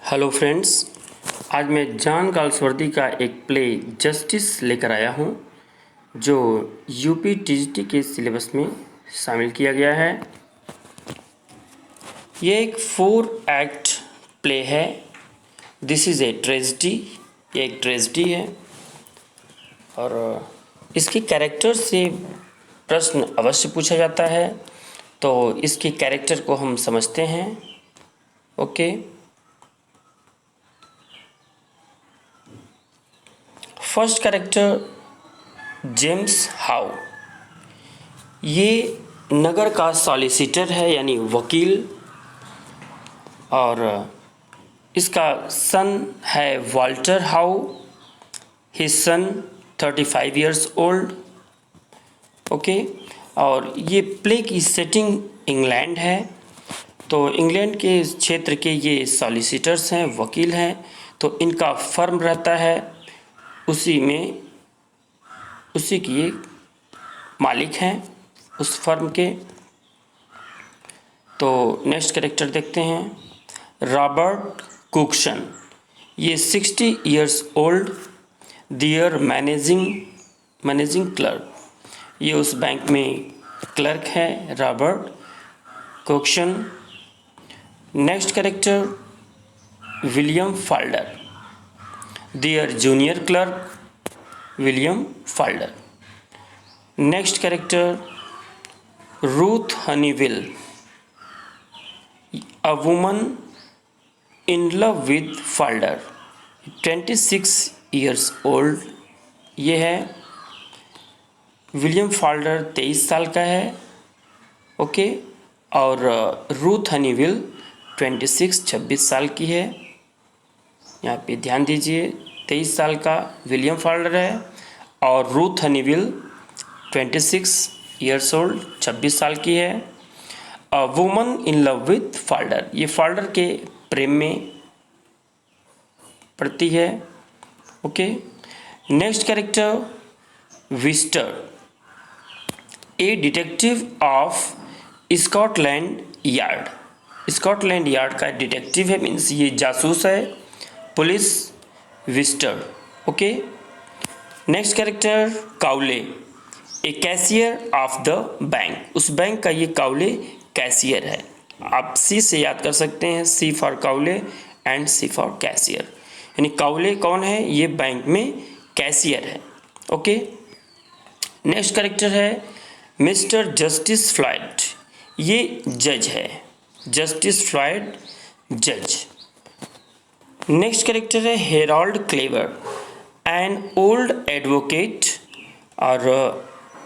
Hello friends, आज मैं John Galsworthy का एक प्ले जस्टिस लेकर आया हूँ जो यूपी टीजीटी के सिलेबस में शामिल किया गया है। ये एक 4 एक्ट प्ले है। This is a tragedy. ये एक ट्रेजिडी है और इसके कैरेक्टर से प्रश्न अवश्य पूछा जाता है, तो इसके कैरेक्टर को हम समझते हैं। Okay, first character James how. ये नगर का सॉलिसिटर है यानी वकील, और इसका सन है Walter how. His son 35 years old. Okay, और ये प्ले की सेटिंग इंग्लैंड है, तो इंग्लैंड के क्षेत्र के ये सॉलिसिटर्स हैं, वकील हैं, तो इनका फर्म रहता है, उसी की ये मालिक हैं उस फर्म के। तो नेक्स्ट कैरेक्टर देखते हैं रॉबर्ट कुक्सन। ये 60 years old, their managing clerk. ये उस बैंक में क्लर्क है Robert Cokeson. Next character William Falder, their junior clerk William Falder. Next character Ruth Honeywill, a woman in love with Falder, 26 years old. ये है William Falder 23 साल का है। Okay, और रूथ हनीविल 26 साल की है। यहाँ पे ध्यान दीजिए, 23 साल का विलियम फाल्डर है और रूथ हनीविल 26 इयर्स ओल्ड 26 साल की है। अ woman in love with Falder, ये फाल्डर के प्रेम में पड़ती है। Okay, next character विस्टर, A detective of Scotland yard. Scotland yard का डिटेक्टिव है, मीन्स ये जासूस है, police विस्टर। Okay, next character Cowley, A cashier of the bank. उस बैंक का ये काउले कैशियर है। आप सी से याद कर सकते हैं, C for Cowley and C for cashier. यानी काउले कौन है? ये बैंक में कैशियर है। ओके, नेक्स्ट कैरेक्टर है मिस्टर जस्टिस फ्लॉयड। ये जज है, जस्टिस फ्लॉयड जज। नेक्स्ट कैरेक्टर है Harold Cleaver, an old advocate और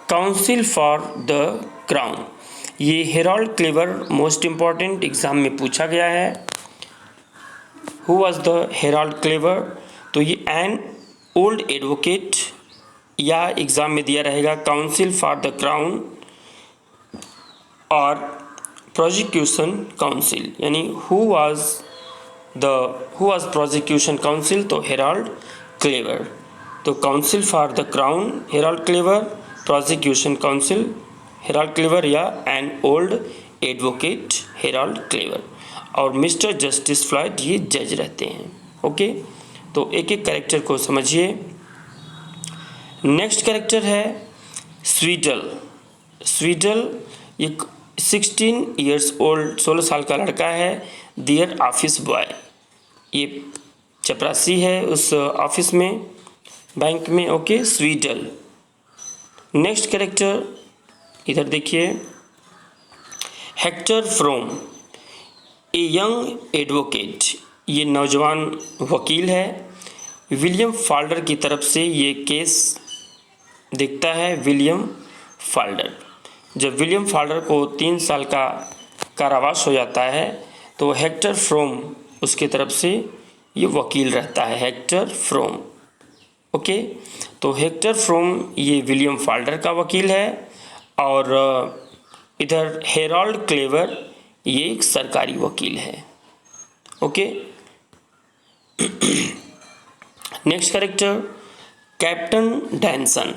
काउंसिल फॉर द क्राउन। ये Harold Cleaver most important exam में पूछा गया है। Who was the Harold Cleaver? तो ये एन ओल्ड एडवोकेट, या एग्जाम में दिया रहेगा काउंसिल फॉर द क्राउन और प्रोसिक्यूशन काउंसिल, यानी हु वाज प्रोसिक्यूशन काउंसिल, तो हेराल्ड क्लेवर। तो counsel for the Crown Harold Cleaver, prosecution counsel Harold Cleaver, या an old advocate Harold Cleaver. और मिस्टर जस्टिस फ्लॉयड ये जज रहते हैं। ओके, तो एक एक कैरेक्टर को समझिए। नेक्स्ट कैरेक्टर है स्वीडल। स्वीडल ये 16 इयर्स ओल्ड, 16 साल का लड़का है, दियर ऑफिस बॉय। ये चपरासी है उस ऑफिस में, बैंक में। ओके, स्वीडल। नेक्स्ट कैरेक्टर इधर देखिए Hector from, a young advocate. ये नौजवान वकील है। विलियम फाल्डर की तरफ से ये केस दिखता है। विलियम फाल्डर, जब विलियम फाल्डर को 3 साल का कारावास हो जाता है, तो हेक्टर फ्रोम उसकी तरफ से ये वकील रहता है, हेक्टर फ्रोम। ओके, तो हेक्टर फ्रोम ये विलियम फाल्डर का वकील है, और इधर हेराल्ड क्लेवर ये एक सरकारी वकील है। Okay, next character Captain Danson,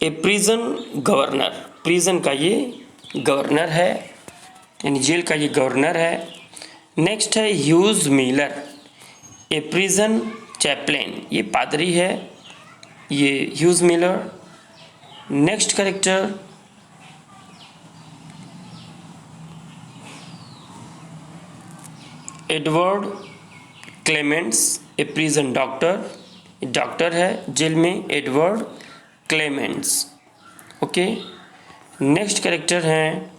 a prison governor. Prison का ये गवर्नर है, यानी जेल का ये गवर्नर है। नेक्स्ट है Hugh Miller, a prison chaplain, ये पादरी है, ये Hugh Miller. Next character Edward Clements, a prison doctor, doctor है जेल में, Edward Clements. Okay, next character हैं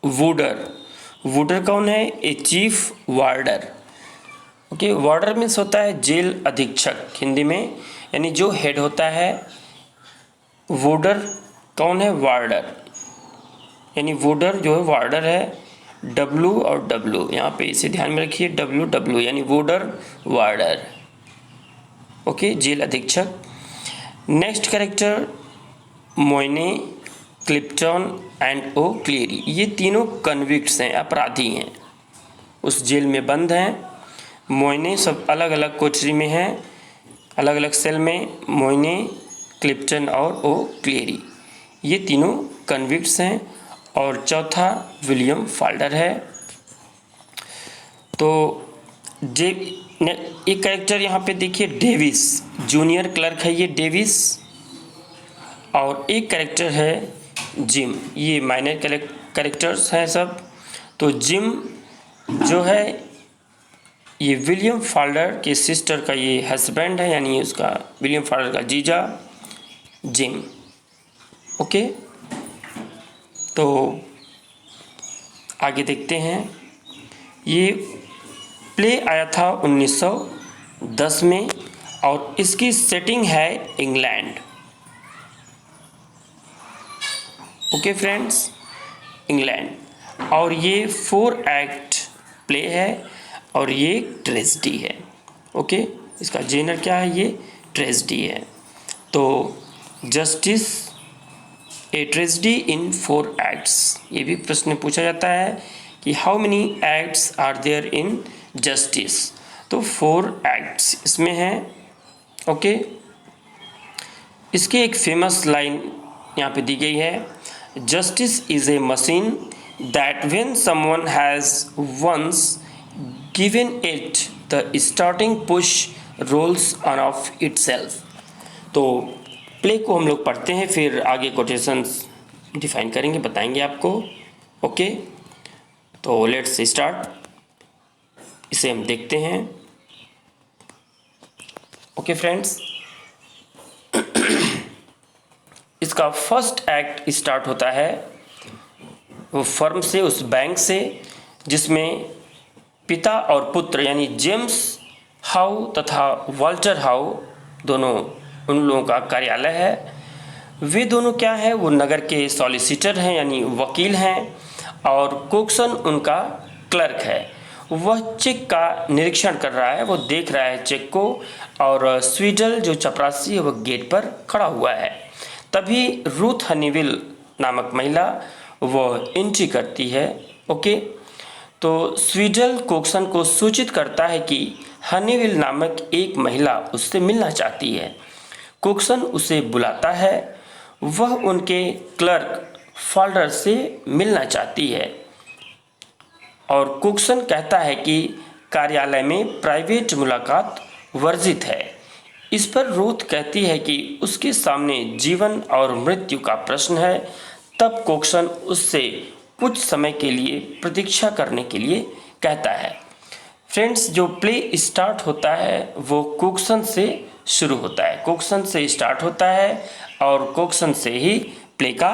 वुडर। वुडर कौन है? A chief warder. Okay, warder means होता है जेल अधीक्षक हिंदी में, यानी जो हेड होता है। वुडर कौन है? वार्डर, यानी वुडर जो है वार्डर है। W और W यहाँ पे इसे ध्यान में रखिए, W यानी वुडर वार्डर। ओके, जेल अधीक्षक। नेक्स्ट कैरेक्टर मोइने, क्लिप्टन एंड ओ क्लेरी, ये तीनों कन्विक्ट्स हैं, अपराधी हैं, उस जेल में बंद हैं। मोइने सब अलग अलग कोठरी में हैं, अलग अलग सेल में। मोइने, क्लिप्टन और ओ क्लेरी, ये तीनों कन्विक्ट्स हैं। और चौथा विलियम फाल्डर है। तो एक कैरेक्टर यहाँ पे देखिए डेविस, जूनियर क्लर्क है ये डेविस। और एक कैरेक्टर है जिम, ये माइनर कैरेक्टर्स हैं सब। तो जिम जो है ये विलियम फाल्डर के सिस्टर का ये हस्बैंड है, यानी उसका विलियम फाल्डर का जीजा जिम। ओके, तो आगे देखते हैं। ये प्ले आया था 1910 में और इसकी सेटिंग है इंग्लैंड। Okay friends, England. और ये 4 एक्ट प्ले है और ये ट्रेजेडी है। ओके, इसका जेनर क्या है? ये ट्रेजेडी है। तो Justice, a tragedy in 4 acts, ये भी प्रश्न पूछा जाता है कि how many acts are there in Justice. तो 4 एक्ट्स इसमें हैं। ओके, इसके एक फेमस लाइन यहाँ पे दी गई है, justice is a machine that when someone has once given it the starting push rolls on of itself. तो प्ले को हम लोग पढ़ते हैं, फिर आगे कोटेशंस डिफाइन करेंगे, बताएंगे आपको। ओके, तो लेट्स स्टार्ट, इसे हम देखते हैं। ओके फ्रेंड्स, इसका फर्स्ट एक्ट स्टार्ट होता है वो फर्म से, उस बैंक से जिसमें पिता और पुत्र यानी जेम्स हाउ तथा वाल्टर हाउ दोनों, उन लोगों का कार्यालय है। वे दोनों क्या है? वो नगर के सॉलिसिटर हैं, यानी वकील हैं। और कोक्सन उनका क्लर्क है। वह चेक का निरीक्षण कर रहा है, वो देख रहा है चेक को। और स्वीडल जो चपरासी है वह गेट पर खड़ा हुआ है। तभी रूथ हनीविल नामक महिला वह एंट्री करती है। ओके, तो स्वीडल कोक्सन को सूचित करता है कि हनीविल नामक एक महिला उससे मिलना चाहती है। कोक्सन उसे बुलाता है, वह उनके क्लर्क फाल्डर से मिलना चाहती है। और कोक्सन कहता है कि कार्यालय में प्राइवेट मुलाकात वर्जित है। इस पर रूथ कहती है कि उसके सामने जीवन और मृत्यु का प्रश्न है। तब कोक्सन उससे कुछ समय के लिए प्रतीक्षा करने के लिए कहता है। फ्रेंड्स, जो प्ले स्टार्ट होता है वो कोक्सन से शुरू होता है, कोक्सन से स्टार्ट होता है और कोक्सन से ही प्ले का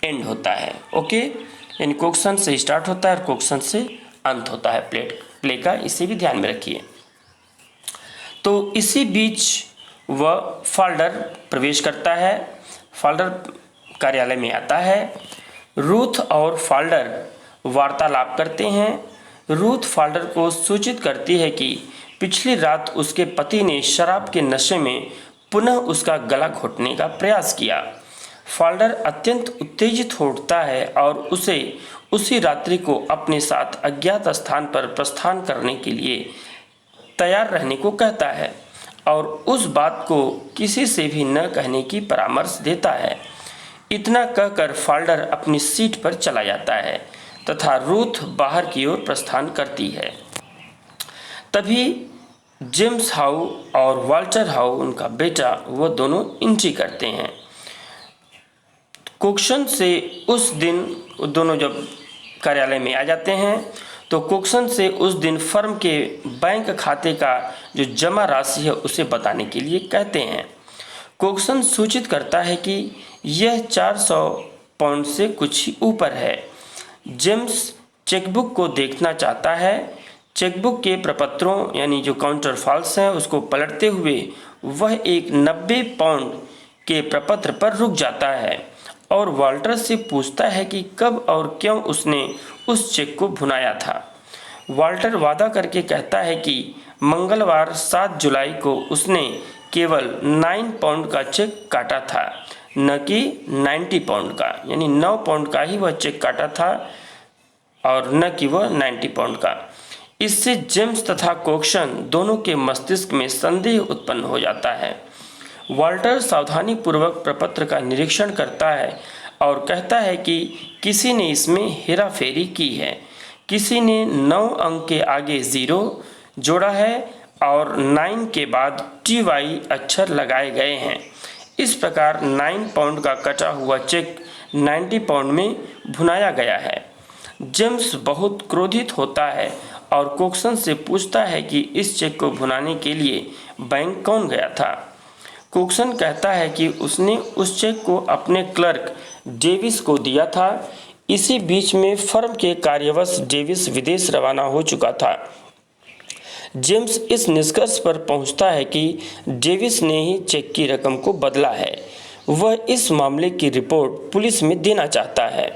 एंड होता है। ओके, यानी कोक्सन से स्टार्ट होता है और कोक्सन से अंत होता है प्ले का, इसे भी ध्यान में रखिए। तो इसी बीच वह फाल्डर प्रवेश करता है, फाल्डर कार्यालय में आता है। रूथ और फाल्डर वार्तालाप करते हैं। रूथ फाल्डर को सूचित करती है कि पिछली रात उसके पति ने शराब के नशे में पुनः उसका गला घोटने का प्रयास किया। फाल्डर अत्यंत उत्तेजित हो उठता है और उसे उसी रात्रि को अपने साथ अज्ञात स्थान पर प्रस्थान करने के लिए तैयार रहने को कहता है और उस बात को किसी से भी न कहने की परामर्श देता है। इतना कहकर फाल्डर अपनी सीट पर चला जाता है तथा रूथ बाहर की ओर प्रस्थान करती है। तभी जेम्स हाउ और वाल्टर हाउ, उनका बेटा, वो दोनों एंट्री करते हैं। कोक्सन से उस दिन दोनों जब कार्यालय में आ जाते हैं तो कोक्सन से उस दिन फर्म के बैंक खाते का जो जमा राशि है उसे बताने के लिए कहते हैं। कोक्सन सूचित करता है कि यह 400 पाउंड से कुछ ही ऊपर है। जेम्स चेकबुक को देखना चाहता है। चेकबुक के प्रपत्रों यानी जो काउंटर फॉल्स हैं उसको पलटते हुए वह एक 90 पाउंड के प्रपत्र पर रुक जाता है और वाल्टर से पूछता है कि कब और क्यों उसने उस चेक को भुनाया था। वाल्टर वादा करके कहता है कि मंगलवार 7 जुलाई को उसने केवल 9 पाउंड का चेक काटा था, न कि 90 पाउंड का, यानी 9 पाउंड का ही वह चेक काटा था और न कि वह 90 पाउंड का। इससे जेम्स तथा कोक्सन दोनों के मस्तिष्क में संदेह उत्पन्न हो जाता है। वाल्टर सावधानी पूर्वक प्रपत्र का निरीक्षण करता है और कहता है कि किसी ने इसमें हेराफेरी की है, किसी ने 9 अंक के आगे 0 जोड़ा है और 9 के बाद TY अक्षर लगाए गए हैं। इस प्रकार 9 पाउंड का कटा हुआ चेक 90 पाउंड में भुनाया गया है। जेम्स बहुत क्रोधित होता है और कोक्सन से पूछता है कि इस चेक को भुनाने के लिए बैंक कौन गया था। कोक्सन कहता है कि उसने उस चेक को अपने क्लर्क डेविस को दिया था। इसी बीच में फर्म के कार्यवश डेविस विदेश रवाना हो चुका था। जेम्स इस निष्कर्ष पर पहुंचता है कि डेविस ने ही चेक की रकम को बदला है। वह इस मामले की रिपोर्ट पुलिस में देना चाहता है।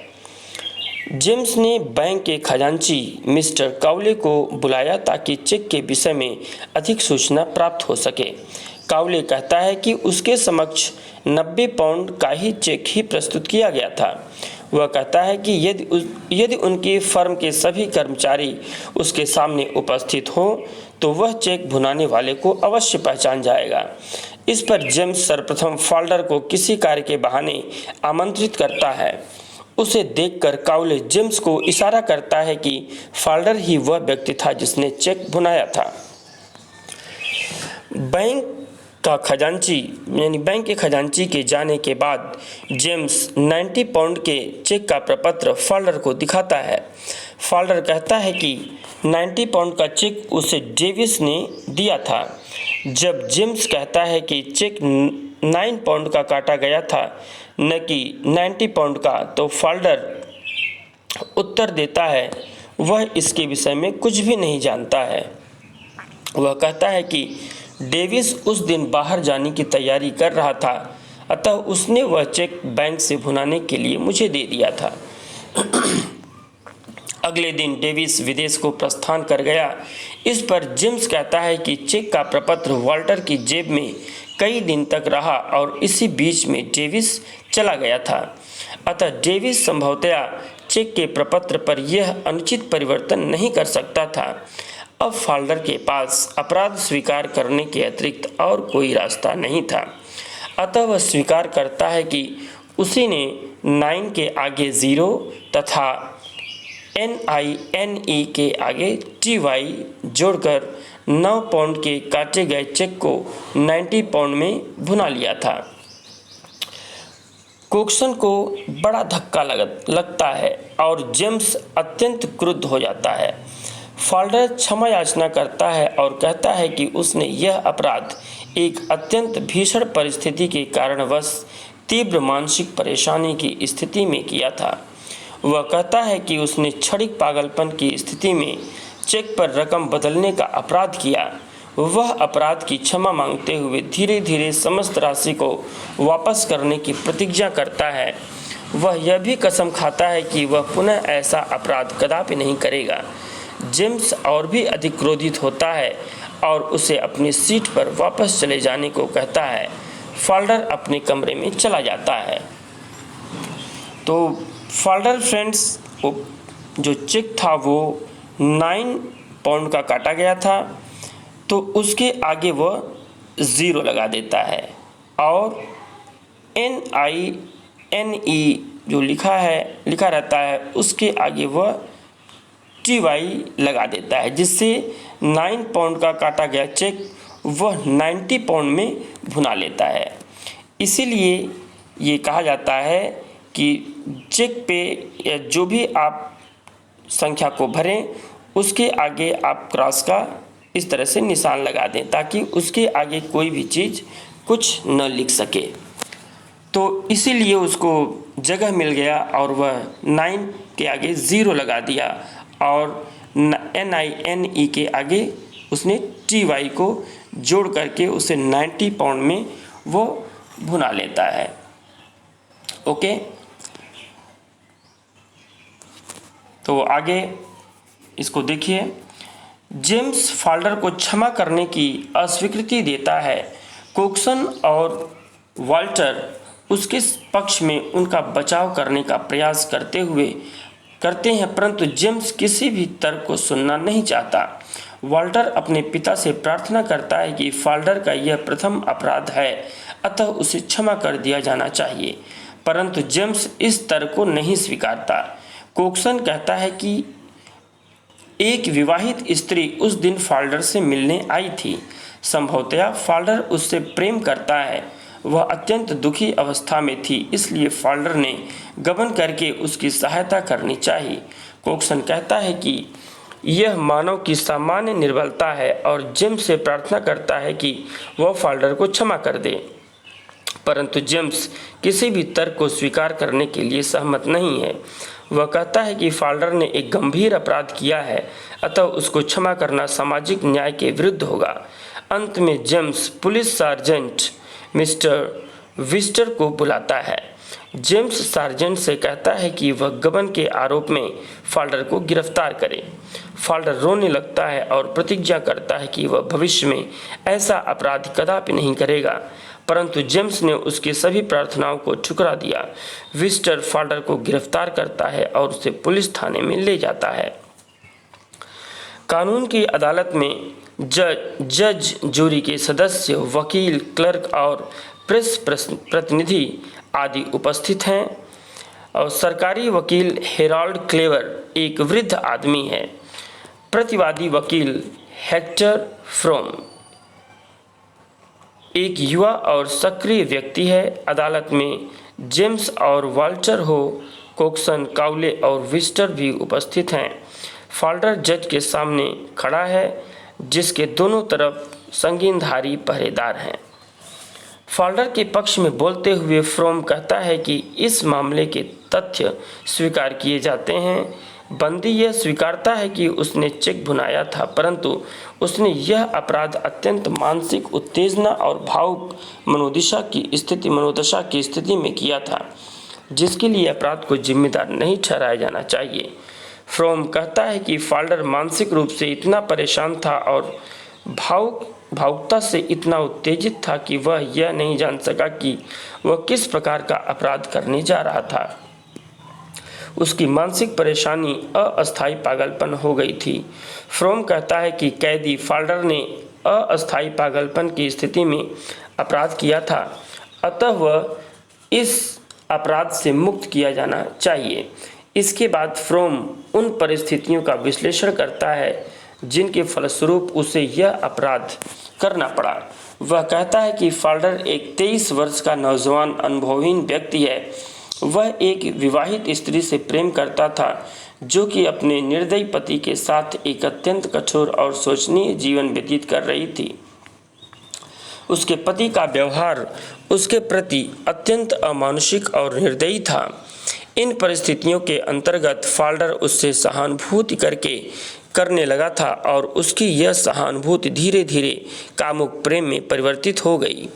जेम्स ने बैंक के खजांची मिस्टर काउले को बुलाया ताकि चेक के विषय में अधिक सूचना प्राप्त हो सके। काउले कहता है कि उसके समक्ष 90 पाउंड का ही चेक ही प्रस्तुत किया गया था। वह कहता है कि यदि उनकी फर्म के सभी कर्मचारी उसके सामने उपस्थित हों तो वह चेक भुनाने वाले को अवश्य पहचान जाएगा। इस पर जेम्स सर्वप्रथम फाल्डर को किसी कार्य के बहाने आमंत्रित करता है। उसे देखकर काउले जेम्स को इशारा करता है कि फाल्डर ही वह व्यक्ति था जिसने चेक भुनाया था। बैंक के खजांची के जाने के बाद जेम्स 90 पाउंड के चेक का प्रपत्र फाल्डर को दिखाता है। फाल्डर कहता है कि 90 पाउंड का चेक उसे डेविस ने दिया था। जब जेम्स कहता है कि चेक 9 पाउंड का काटा गया था, न कि 90 पाउंड का, तो फाल्डर उत्तर देता है वह इसके विषय में कुछ भी नहीं जानता है। वह कहता है कि डेविस उस दिन बाहर जाने की तैयारी कर रहा था, अतः उसने वह चेक बैंक से भुनाने के लिए मुझे दे दिया था। अगले दिन डेविस विदेश को प्रस्थान कर गया। इस पर जेम्स कहता है कि चेक का प्रपत्र वाल्टर की जेब में कई दिन तक रहा और इसी बीच में डेविस चला गया था। अतः डेविस संभवतया चेक के प्रपत्र पर यह अनुचित परिवर्तन नहीं कर सकता था। अब फाल्डर के पास अपराध स्वीकार करने के अतिरिक्त और कोई रास्ता नहीं था। अतः वह स्वीकार करता है कि उसी ने 9 के आगे 0 तथा NINE के आगे TY जोड़कर 9 पाउंड के काटे गए चेक को 90 पाउंड में भुना लिया था। कोक्सन को बड़ा धक्का लगता है और जेम्स अत्यंत क्रुद्ध हो जाता है। फाल्डर क्षमा याचना करता है और कहता है कि उसने यह अपराध एक अत्यंत भीषण परिस्थिति के कारणवश तीव्र मानसिक परेशानी की स्थिति में किया था। वह कहता है कि उसने क्षणिक पागलपन की स्थिति में चेक पर रकम बदलने का अपराध किया। वह अपराध की क्षमा मांगते हुए धीरे धीरे समस्त राशि को वापस करने की प्रतिज्ञा करता है। वह यह भी कसम खाता है कि वह पुनः ऐसा अपराध कदापि नहीं करेगा। जेम्स और भी अधिक क्रोधित होता है और उसे अपनी सीट पर वापस चले जाने को कहता है। फाल्डर अपने कमरे में चला जाता है। तो फाल्डर फ्रेंड्स, जो चेक था वो 9 पाउंड का काटा गया था, तो उसके आगे वह 0 लगा देता है और NINE जो लिखा रहता है उसके आगे वह TY लगा देता है, जिससे 9 पाउंड का काटा गया चेक वह 90 पाउंड में भुना लेता है। इसीलिए ये कहा जाता है कि चेक पे या जो भी आप संख्या को भरें उसके आगे आप क्रॉस का इस तरह से निशान लगा दें ताकि उसके आगे कोई भी चीज़ कुछ न लिख सके। तो इसीलिए उसको जगह मिल गया और वह 9 के आगे 0 लगा दिया और NINE के आगे उसने TY को जोड़ करके उसे 90 पाउंड में वो भुना लेता है। ओके, तो आगे इसको देखिए। जेम्स फॉल्डर को क्षमा करने की अस्वीकृति देता है। कोक्सन और वाल्टर उसके पक्ष में उनका बचाव करने का प्रयास करते हैं, परंतु जेम्स किसी भी तर्क को सुनना नहीं चाहता। वाल्टर अपने पिता से प्रार्थना करता है कि फॉल्डर का यह प्रथम अपराध है, अतः उसे क्षमा कर दिया जाना चाहिए, परंतु जेम्स इस तर्क को नहीं स्वीकारता। कोक्सन कहता है कि एक विवाहित स्त्री उस दिन फॉल्डर से मिलने आई थी। संभवतः फॉल्डर उससे प्रेम करता है। वह अत्यंत दुखी अवस्था में थी, इसलिए फॉल्डर ने गबन करके उसकी सहायता करनी चाहिए। कोक्सन कहता है कि यह मानव की सामान्य निर्बलता है और जेम्स से प्रार्थना करता है कि वह फॉल्डर को क्षमा कर दे, परंतु जेम्स किसी भी तर्क को स्वीकार करने के लिए सहमत नहीं है। वह कहता है कि फॉल्डर ने एक गंभीर अपराध किया है, अतः उसको क्षमा करना सामाजिक न्याय के विरुद्ध होगा। अंत में जेम्स पुलिस सार्जेंट मिस्टर विस्टर को बुलाता है। जेम्स सार्जेंट से कहता है कि वह गबन के आरोप में फॉल्डर को गिरफ्तार करे। फॉल्डर रोने लगता है और प्रतिज्ञा करता है कि वह भविष्य में ऐसा अपराध कदापि नहीं करेगा, परंतु जेम्स ने उसकी सभी प्रार्थनाओं को ठुकरा दिया। विस्टर फॉल्डर को गिरफ्तार करता है और उसे पुलिस थाने में ले जाता है। कानून की अदालत में जज, जूरी के सदस्य, वकील, क्लर्क और प्रेस प्रतिनिधि आदि उपस्थित हैं और सरकारी वकील हेराल्ड क्लेवर एक वृद्ध आदमी है। प्रतिवादी वकील हेक्टर फ्रोम एक युवा और सक्रिय व्यक्ति है। अदालत में जेम्स और वाल्टर हो, कोक्सन, काउले और विस्टर भी उपस्थित हैं। फॉल्डर जज के सामने खड़ा है, जिसके दोनों तरफ संगीनधारी पहरेदार हैं। फॉल्डर के पक्ष में बोलते हुए फ्रोम कहता है कि इस मामले के तथ्य स्वीकार किए जाते हैं। बंदी यह स्वीकारता है कि उसने चेक भुनाया था, परंतु उसने यह अपराध अत्यंत मानसिक उत्तेजना और भावुक मनोदशा की स्थिति में किया था, जिसके लिए अपराध को जिम्मेदार नहीं ठहराया जाना चाहिए। फ्रोम कहता है कि फॉल्डर मानसिक रूप से इतना परेशान था और भावुकता से इतना उत्तेजित था कि वह यह नहीं जान सका कि वह किस प्रकार का अपराध करने जा रहा था। उसकी मानसिक परेशानी अस्थायी पागलपन हो गई थी। फ्रोम कहता है कि कैदी फॉल्डर ने अस्थायी पागलपन की स्थिति में अपराध किया था, अतः वह इस अपराध से मुक्त किया जाना चाहिए। इसके बाद फ्रोम उन परिस्थितियों का विश्लेषण करता है जिनके फलस्वरूप उसे यह अपराध करना पड़ा। वह कहता है कि फॉल्डर एक 23 वर्ष का नौजवान अनुभवहीन व्यक्ति है। वह एक विवाहित स्त्री से प्रेम करता था, जो कि अपने निर्दयी पति के साथ एक अत्यंत कठोर और शोचनीय जीवन व्यतीत कर रही थी। उसके पति का व्यवहार उसके प्रति अत्यंत अमानुषिक और निर्दयी था। इन परिस्थितियों के अंतर्गत फॉल्डर उससे सहानुभूति करने लगा था और उसकी यह सहानुभूति धीरे धीरे कामुक प्रेम में परिवर्तित हो गई।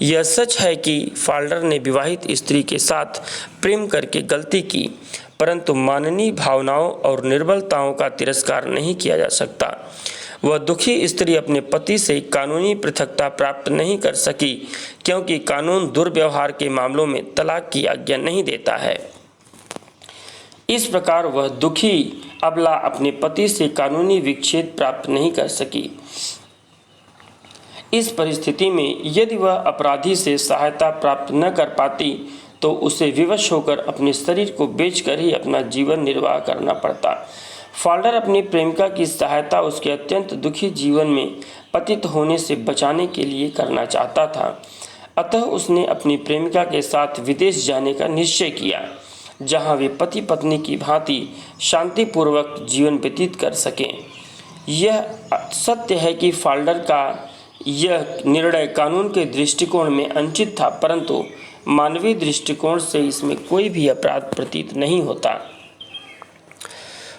यह सच है कि फॉल्डर ने विवाहित स्त्री के साथ प्रेम करके गलती की, परंतु मानवीय भावनाओं और निर्बलताओं का तिरस्कार नहीं किया जा सकता। वह दुखी स्त्री अपने पति से कानूनी पृथकता प्राप्त नहीं कर सकी, क्योंकि कानून दुर्व्यवहार के मामलों में तलाक की आज्ञा नहीं देता है। इस प्रकार वह दुखी अबला अपने पति से कानूनी विच्छेद प्राप्त नहीं कर सकी। इस परिस्थिति में यदि वह अपराधी से सहायता प्राप्त न कर पाती तो उसे विवश होकर अपने शरीर को बेचकर ही अपना जीवन निर्वाह करना पड़ता। फाल्डर अपनी प्रेमिका की सहायता उसके अत्यंत दुखी जीवन में पतित होने से बचाने के लिए करना चाहता था। अतः उसने अपनी प्रेमिका के साथ विदेश जाने का निश्चय किया, जहां वे पति पत्नी की भांति शांतिपूर्वक जीवन व्यतीत कर सकें। यह सत्य है कि फाल्डर का यह निर्णय कानून के दृष्टिकोण में अनुचित था, परंतु मानवीय दृष्टिकोण से इसमें कोई भी अपराध प्रतीत नहीं होता।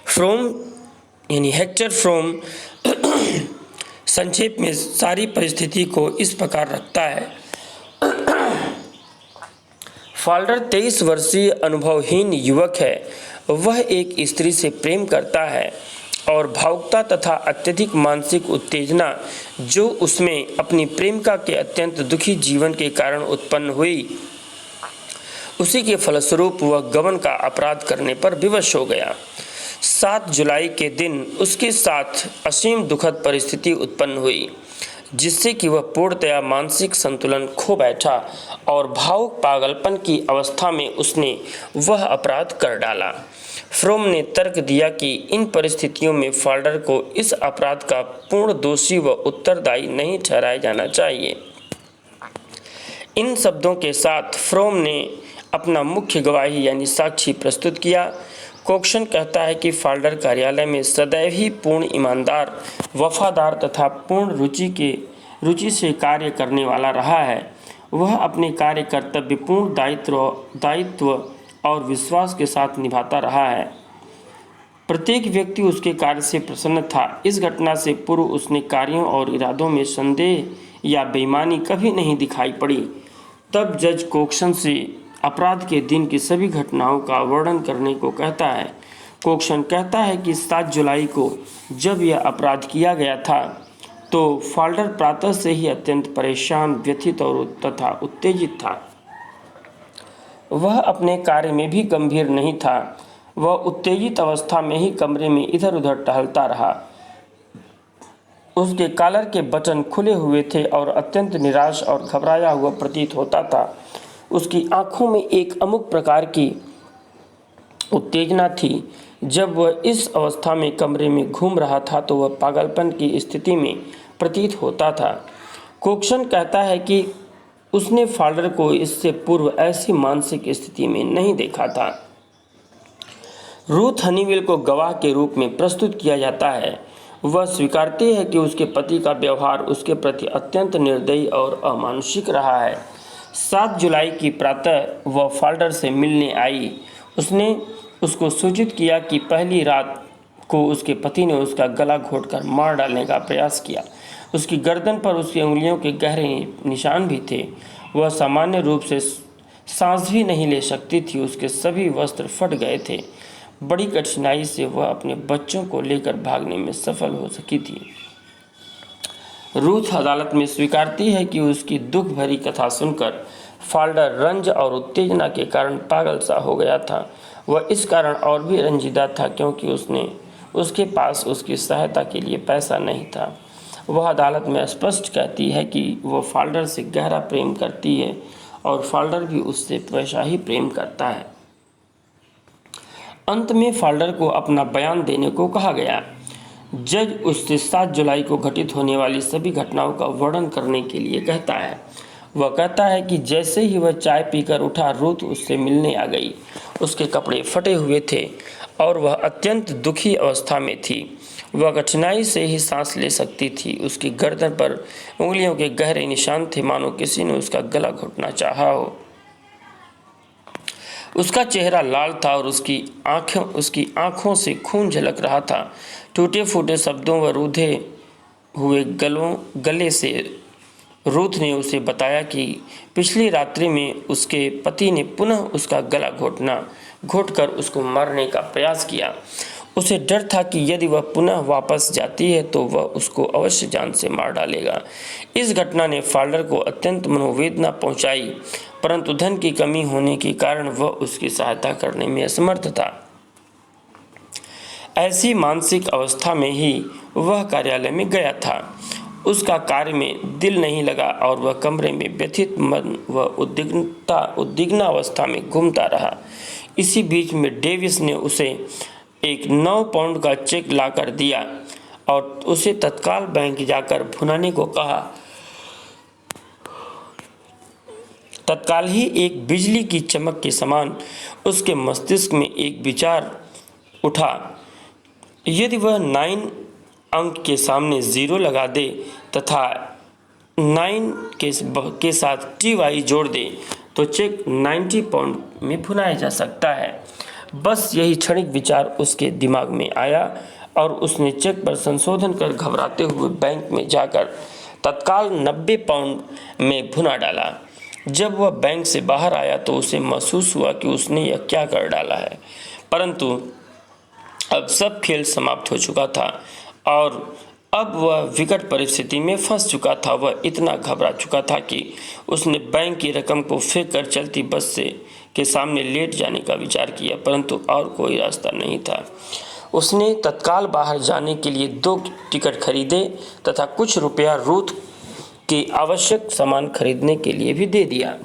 फ्रोम यानी हेक्टर फ्रोम संक्षेप में सारी परिस्थिति को इस प्रकार रखता है। फाल्डर 23 वर्षीय अनुभवहीन युवक है। वह एक स्त्री से प्रेम करता है और भावुकता तथा अत्यधिक मानसिक उत्तेजना जो उसमें अपनी प्रेमिका के अत्यंत दुखी जीवन के कारण उत्पन्न हुई, उसी के फलस्वरूप वह गबन का अपराध करने पर विवश हो गया। 7 जुलाई के दिन उसके साथ असीम दुखद परिस्थिति उत्पन्न हुई, जिससे कि वह पूर्णतया मानसिक संतुलन खो बैठा और भावुक पागलपन की अवस्था में उसने वह अपराध कर डाला। फ्रोम ने तर्क दिया कि इन परिस्थितियों में फाल्डर को इस अपराध का पूर्ण दोषी व उत्तरदायी नहीं ठहराया जाना चाहिए। इन शब्दों के साथ फ्रोम ने अपना मुख्य गवाही यानी साक्षी प्रस्तुत किया। कोक्सन कहता है कि फाल्डर कार्यालय में सदैव ही पूर्ण ईमानदार, वफादार तथा पूर्ण रुचि से कार्य करने वाला रहा है। वह अपने कार्य कर्तव्य पूर्ण दायित्व और विश्वास के साथ निभाता रहा है। प्रत्येक व्यक्ति उसके कार्य से प्रसन्न था। इस घटना से पूर्व उसने कार्यों और इरादों में संदेह या बेईमानी कभी नहीं दिखाई पड़ी। तब जज कोक्सन से अपराध के दिन की सभी घटनाओं का वर्णन करने को कहता है। कोक्सन कहता है कि 7 जुलाई को जब यह अपराध किया गया था तो फाल्डर प्रातः से ही अत्यंत परेशान, व्यथित और तथा उत्तेजित था। वह अपने कार्य में भी गंभीर नहीं था। वह उत्तेजित अवस्था में ही कमरे में इधर उधर टहलता रहा। उसके कॉलर के बटन खुले हुए थे और अत्यंत निराश और घबराया हुआ प्रतीत होता था। उसकी आंखों में एक अमुक प्रकार की उत्तेजना थी। जब वह इस अवस्था में कमरे में घूम रहा था तो वह पागलपन की स्थिति में प्रतीत होता था। कोक्सन कहता है कि उसने फाल्डर को इससे पूर्व ऐसी मानसिक स्थिति में नहीं देखा था। रूथ हनीवेल को गवाह के रूप में प्रस्तुत किया जाता है। वह स्वीकारती है कि उसके पति का व्यवहार उसके प्रति अत्यंत निर्दयी और अमानुषिक रहा है। 7 जुलाई की प्रातः वह फाल्डर से मिलने आई। उसने उसको सूचित किया कि पहली रात को उसके पति ने उसका गला घोंटकर मार डालने का प्रयास किया। उसकी गर्दन पर उसकी उंगलियों के गहरे निशान भी थे। वह सामान्य रूप से सांस भी नहीं ले सकती थी। उसके सभी वस्त्र फट गए थे। बड़ी कठिनाई से वह अपने बच्चों को लेकर भागने में सफल हो सकी थी। रूथ अदालत में स्वीकारती है कि उसकी दुख भरी कथा सुनकर फाल्डर रंज और उत्तेजना के कारण पागल सा हो गया था। वह इस कारण और भी रंजीदा था क्योंकि उसके पास उसकी सहायता के लिए पैसा नहीं था। वह अदालत में स्पष्ट कहती है कि वह फाल्डर से गहरा प्रेम करती है और फाल्डर भी उससे वैसा ही प्रेम करता है। अंत में फाल्डर को अपना बयान देने को कहा गया। जज उससे 7 जुलाई को घटित होने वाली सभी घटनाओं का वर्णन करने के लिए कहता है। वह कहता है कि जैसे ही वह चाय पीकर उठा, रूथ उससे मिलने आ गई। उसके कपड़े फटे हुए थे और वह अत्यंत दुखी अवस्था में थी। वह कठिनाई से ही सांस ले सकती थी। उसकी गर्दन पर उंगलियों के गहरे निशान थे, मानो किसी ने उसका गला घोंटना चाहा हो। उसका चेहरा लाल था और उसकी आंखों से खून झलक रहा था। टूटे फूटे शब्दों व रूधे हुए गले से रूथ ने उसे बताया कि पिछली रात्रि में उसके पति ने पुनः उसका गला घोंटकर उसको मारने का प्रयास किया। उसे डर था कि यदि वह पुनः वापस जाती है तो वह उसको अवश्य जान से मार डालेगा। इस घटना ने फाल्डर को अत्यंत मनोवेदना पहुंचाई, परंतु धन की कमी होने के कारण वह उसकी सहायता करने में असमर्थ था। ऐसी मानसिक अवस्था में ही वह कार्यालय में गया था। उसका कार्य में दिल नहीं लगा और वह कमरे में व्यथित मन व उद्विग्न अवस्था में घूमता रहा। इसी बीच में डेविस ने उसे एक 9 पाउंड का चेक लाकर दिया और उसे तत्काल बैंक जाकर भुनाने को कहा। तत्काल ही एक बिजली की चमक के समान उसके मस्तिष्क में एक विचार उठा। यदि वह 9 अंक के सामने 0 लगा दे तथा 9 के साथ TY जोड़ दे तो चेक 90 पाउंड में भुनाया जा सकता है। बस यही क्षणिक विचार उसके दिमाग में आया और उसने चेक पर संशोधन कर घबराते हुए बैंक में जाकर तत्काल 90 पाउंड में भुना डाला। जब वह बैंक से बाहर आया तो उसे महसूस हुआ कि उसने यह क्या कर डाला है, परंतु अब सब खेल समाप्त हो चुका था और अब वह विकट परिस्थिति में फंस चुका था। वह इतना घबरा चुका था कि उसने बैंक की रकम को फेंक कर चलती बस के सामने लेट जाने का विचार किया, परंतु और कोई रास्ता नहीं था। उसने तत्काल बाहर जाने के लिए 2 टिकट खरीदे तथा कुछ रुपया रूथ के आवश्यक सामान खरीदने के लिए भी दे दिया।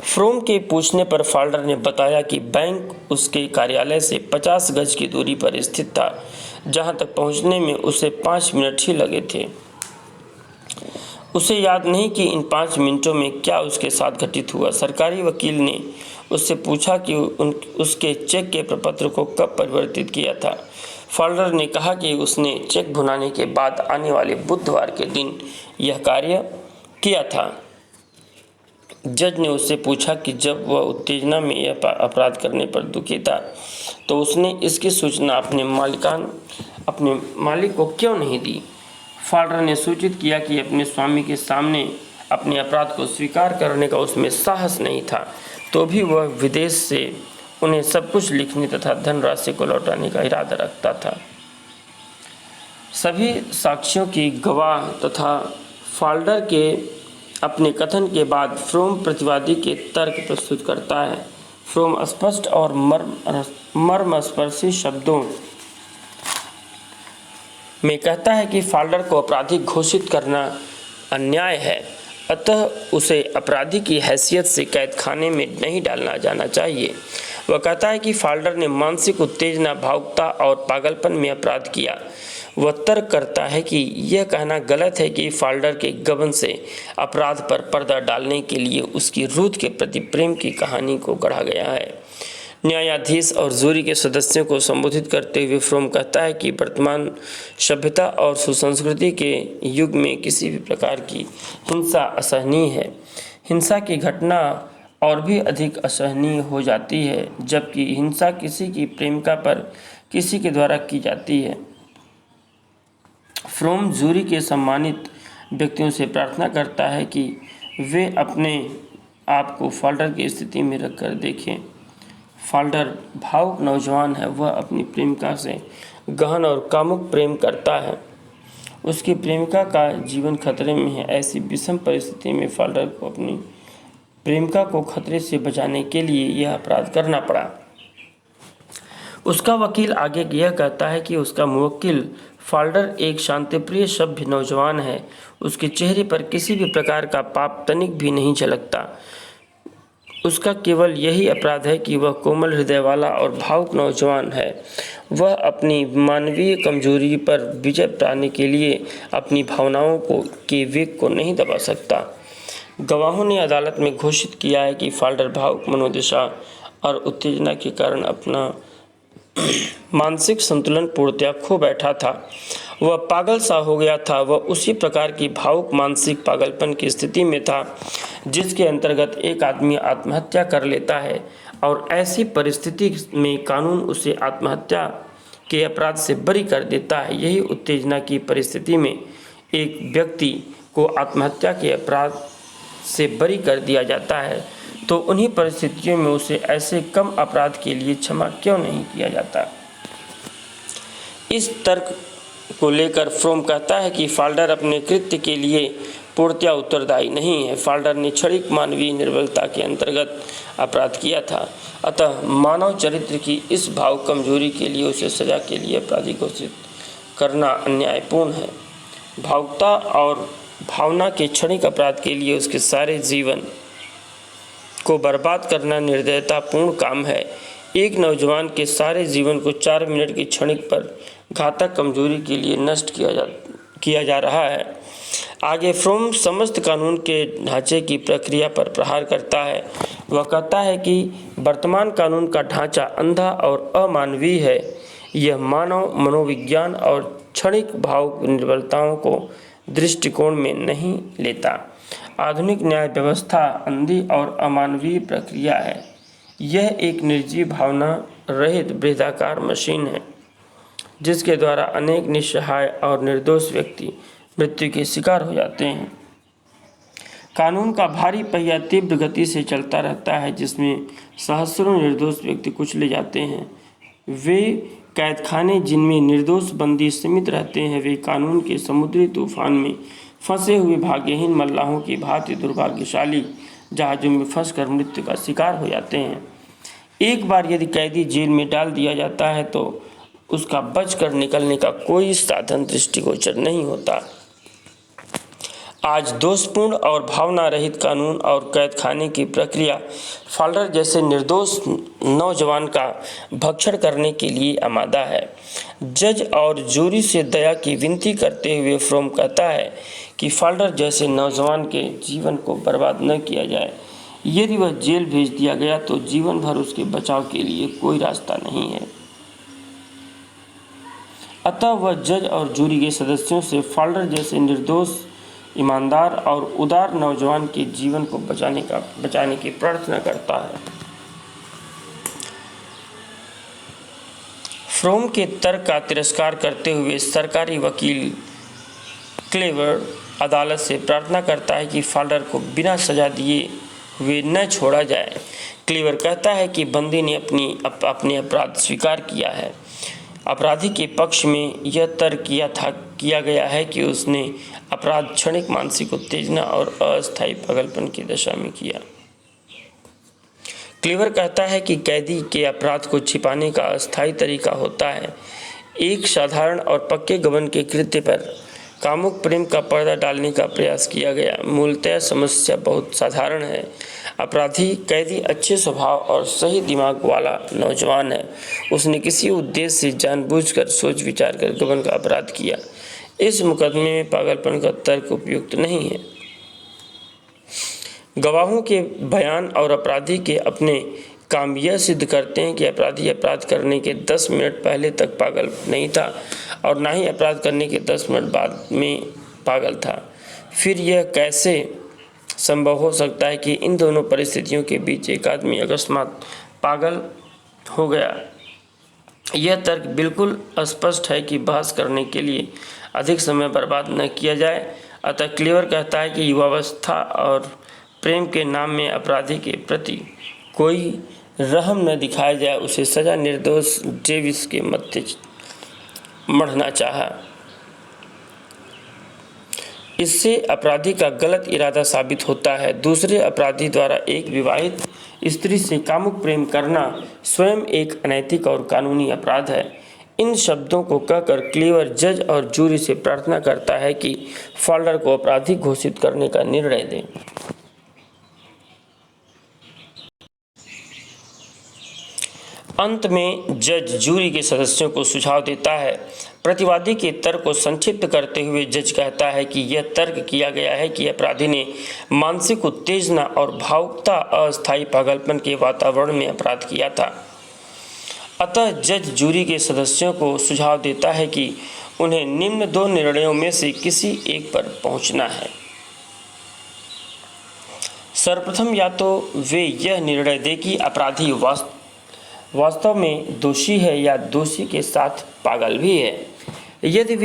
फ्रोम के पूछने पर फाल्डर ने बताया कि बैंक उसके कार्यालय से 50 गज की दूरी पर स्थित था, जहां तक पहुंचने में उसे 5 मिनट ही लगे थे। उसे याद नहीं कि इन 5 मिनटों में क्या उसके साथ घटित हुआ। सरकारी वकील ने उससे पूछा कि उसके चेक के प्रपत्र को कब परिवर्तित किया था। फाल्डर ने कहा कि उसने चेक भुनाने के बाद आने वाले बुधवार के दिन यह कार्य किया था। जज ने उससे पूछा कि जब वह उत्तेजना में यह अपराध करने पर दुखी था तो उसने इसकी सूचना अपने मालिक को क्यों नहीं दी। फाल्डर ने सूचित किया कि अपने स्वामी के सामने अपने अपराध को स्वीकार करने का उसमें साहस नहीं था, तो भी वह विदेश से उन्हें सब कुछ लिखने तथा धनराशि को लौटाने का इरादा रखता था। सभी साक्ष्यों की गवाह तथा फाल्डर के अपने कथन के बाद फ्रोम प्रतिवादी के तर्क प्रस्तुत करता है। फ्रोम स्पष्ट और मर्मस्पर्शी शब्दों में कहता है कि फाल्डर को अपराधी घोषित करना अन्याय है, अतः उसे अपराधी की हैसियत से कैद खाने में नहीं डालना जाना चाहिए। वह कहता है कि फाल्डर ने मानसिक उत्तेजना, भावुकता और पागलपन में अपराध किया। वह तर्क करता है कि यह कहना गलत है कि फाल्डर के गबन से अपराध पर पर्दा डालने के लिए उसकी रूथ के प्रति प्रेम की कहानी को गढ़ा गया है। न्यायाधीश और जूरी के सदस्यों को संबोधित करते हुए फ्रोम कहता है कि वर्तमान सभ्यता और सुसंस्कृति के युग में किसी भी प्रकार की हिंसा असहनीय है। हिंसा की घटना और भी अधिक असहनीय हो जाती है जबकि हिंसा किसी की प्रेमिका पर किसी के द्वारा की जाती है। फ्रोम जूरी के सम्मानित व्यक्तियों से प्रार्थना करता है कि वे अपने आप को फाल्डर की स्थिति में रखकर देखें। फाल्डर भावुक नौजवान है, वह अपनी प्रेमिका से गहन और कामुक प्रेम करता है। उसकी प्रेमिका का जीवन खतरे में है। ऐसी विषम परिस्थिति में फाल्डर को अपनी प्रेमिका को खतरे से बचाने के लिए यह अपराध करना पड़ा। उसका वकील आगे यह कहता है कि उसका मुवक्किल फाल्डर एक शांतिप्रिय सभ्य नौजवान है। उसके चेहरे पर किसी भी प्रकार का पाप तनिक भी नहीं झलकता। उसका केवल यही अपराध है कि वह कोमल हृदय वाला और भावुक नौजवान है। वह अपनी मानवीय कमजोरी पर विजय पाने के लिए अपनी भावनाओं के वेग को नहीं दबा सकता। गवाहों ने अदालत में घोषित किया है कि फाल्डर भावुक मनोदशा और उत्तेजना के कारण अपना मानसिक संतुलन पूर्णतया खो बैठा था। वह पागल सा हो गया था। वह उसी प्रकार की भावुक मानसिक पागलपन की स्थिति में था जिसके अंतर्गत एक आदमी आत्महत्या कर लेता है और ऐसी परिस्थिति में कानून उसे आत्महत्या के अपराध से बरी कर देता है। यही उत्तेजना की परिस्थिति में एक व्यक्ति को आत्महत्या के अपराध से बरी कर दिया जाता है, तो उन्हीं परिस्थितियों में उसे ऐसे कम अपराध के लिए क्षमा क्यों नहीं किया जाता। इस तर्क को लेकर फ्रोम कहता है कि फाल्डर अपने कृत्य के लिए पूर्णतया उत्तरदायी नहीं है। फाल्डर ने क्षणिक मानवीय निर्बलता के अंतर्गत अपराध किया था, अतः मानव चरित्र की इस भाव कमजोरी के लिए उसे सजा के लिए अपराधी घोषित करना अन्यायपूर्ण है। भावुकता और भावना के क्षणिक अपराध के लिए उसके सारे जीवन को बर्बाद करना निर्दयतापूर्ण काम है। एक नौजवान के सारे जीवन को 4 मिनट की क्षणिक पर घातक कमजोरी के लिए नष्ट किया जा रहा है। आगे फ्रोम समस्त कानून के ढांचे की प्रक्रिया पर प्रहार करता है। वह कहता है कि वर्तमान कानून का ढांचा अंधा और अमानवीय है। यह मानव मनोविज्ञान और क्षणिक भाव निर्बलताओं को दृष्टिकोण में नहीं लेता। आधुनिक न्याय व्यवस्था अंधी और अमानवीय प्रक्रिया है। यह एक निर्जीव भावना रहित वृत्ताकार मशीन है जिसके द्वारा अनेक निस्सहाय और निर्दोष व्यक्ति मृत्यु के शिकार हो जाते हैं। कानून का भारी पहिया तीव्र गति से चलता रहता है जिसमें सहस्रों निर्दोष व्यक्ति कुचले जाते हैं। वे कैदखाने जिनमें निर्दोष बंदी सीमित रहते हैं वे कानून के समुद्री तूफान में फंसे हुए भाग्यहीन मल्लाहों की भांति दुर्भाग्यशाली जहाज़ों में फंसकर मृत्यु का शिकार हो जाते हैं। एक बार यदि कैदी जेल में डाल दिया जाता है तो उसका बचकर निकलने का कोई साधन दृष्टिगोचर नहीं होता। आज दोषपूर्ण और भावना रहित कानून और कैदखाने की प्रक्रिया फॉल्डर जैसे निर्दोष नौजवान का भक्षण करने के लिए आमादा है। जज और जूरी से दया की विनती करते हुए फ्रोम कहता है कि फॉल्डर जैसे नौजवान के जीवन को बर्बाद न किया जाए। यदि वह जेल भेज दिया गया तो जीवन भर उसके बचाव के लिए कोई रास्ता नहीं है। अतः वह जज और जूरी के सदस्यों से फॉल्डर जैसे निर्दोष ईमानदार और उदार नौजवान के जीवन को बचाने की प्रार्थना करता है। फ्रोम के तर्क का तिरस्कार करते हुए सरकारी वकील क्लेवर अदालत से प्रार्थना करता है कि फॉल्डर को बिना सजा दिए हुए न छोड़ा जाए। क्लेवर कहता है कि बंदी ने अपने अपराध स्वीकार किया है। अपराधी के पक्ष में यह तर्क किया गया है कि उसने अपराध क्षणिक मानसिक उत्तेजना और अस्थायी पागलपन की दशा में किया। क्लेवर कहता है कि कैदी के अपराध को छिपाने का अस्थायी तरीका होता है। एक साधारण और पक्के गबन के कृत्य पर कामुक प्रेम का पर्दा डालने का प्रयास किया गया। मूलतः समस्या बहुत साधारण है। अपराधी कैदी अच्छे स्वभाव और सही दिमाग वाला नौजवान है। उसने किसी उद्देश्य से जानबूझकर सोच विचार कर गबन का अपराध किया। इस मुकदमे में पागलपन का तर्क उपयुक्त नहीं है। गवाहों के बयान और अपराधी के अपने काम यह सिद्ध करते हैं कि अपराधी अपराध करने के 10 मिनट पहले तक पागल नहीं था और ना ही अपराध करने के 10 मिनट बाद में पागल था। फिर यह कैसे संभव हो सकता है कि इन दोनों परिस्थितियों के बीच एक आदमी अकस्मात पागल हो गया? यह तर्क बिल्कुल स्पष्ट है कि बहस करने के लिए अधिक समय बर्बाद न किया जाए। अतः क्लेवर कहता है कि युवावस्था और प्रेम के नाम में अपराधी के प्रति कोई रहम न दिखाया जाए। उसे सजा निर्दोष डेविस के मत्थे मढ़ना चाहा। इससे अपराधी का गलत इरादा साबित होता है। दूसरे अपराधी द्वारा एक विवाहित स्त्री से कामुक प्रेम करना स्वयं एक अनैतिक और कानूनी अपराध है। इन शब्दों को कहकर क्लेवर जज और जूरी से प्रार्थना करता है कि फॉल्डर को अपराधी घोषित करने का निर्णय दें। अंत में जज जूरी के सदस्यों को सुझाव देता है। प्रतिवादी के तर्क को संक्षिप्त करते हुए जज कहता है कि यह तर्क किया गया है कि अपराधी ने मानसिक उत्तेजना और भावुकता अस्थायी पागलपन के वातावरण में अपराध किया था। अतः जज जूरी के सदस्यों को सुझाव देता है कि उन्हें निम्न 2 निर्णयों में से किसी एक पर पहुंचना है। सर्वप्रथम या तो वे यह निर्णय दें कि अपराधी वास्तव में दोषी है या दोषी के साथ पागल भी है। यदि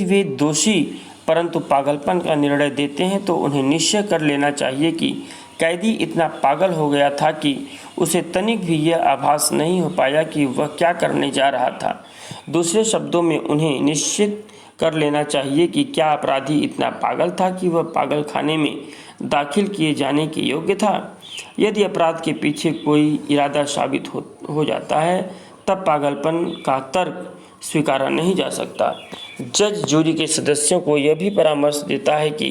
वे दोषी परंतु पागलपन का निर्णय देते हैं तो उन्हें निश्चय कर लेना चाहिए कि कैदी इतना पागल हो गया था कि उसे तनिक भी यह आभास नहीं हो पाया कि वह क्या करने जा रहा था। दूसरे शब्दों में उन्हें निश्चित कर लेना चाहिए कि क्या अपराधी इतना पागल था कि वह पागल खाने में दाखिल किए जाने के योग्य था। यदि अपराध के पीछे कोई इरादा साबित हो जाता है तब पागलपन का तर्क स्वीकारा नहीं जा सकता। जज जूरी के सदस्यों को यह भी परामर्श देता है कि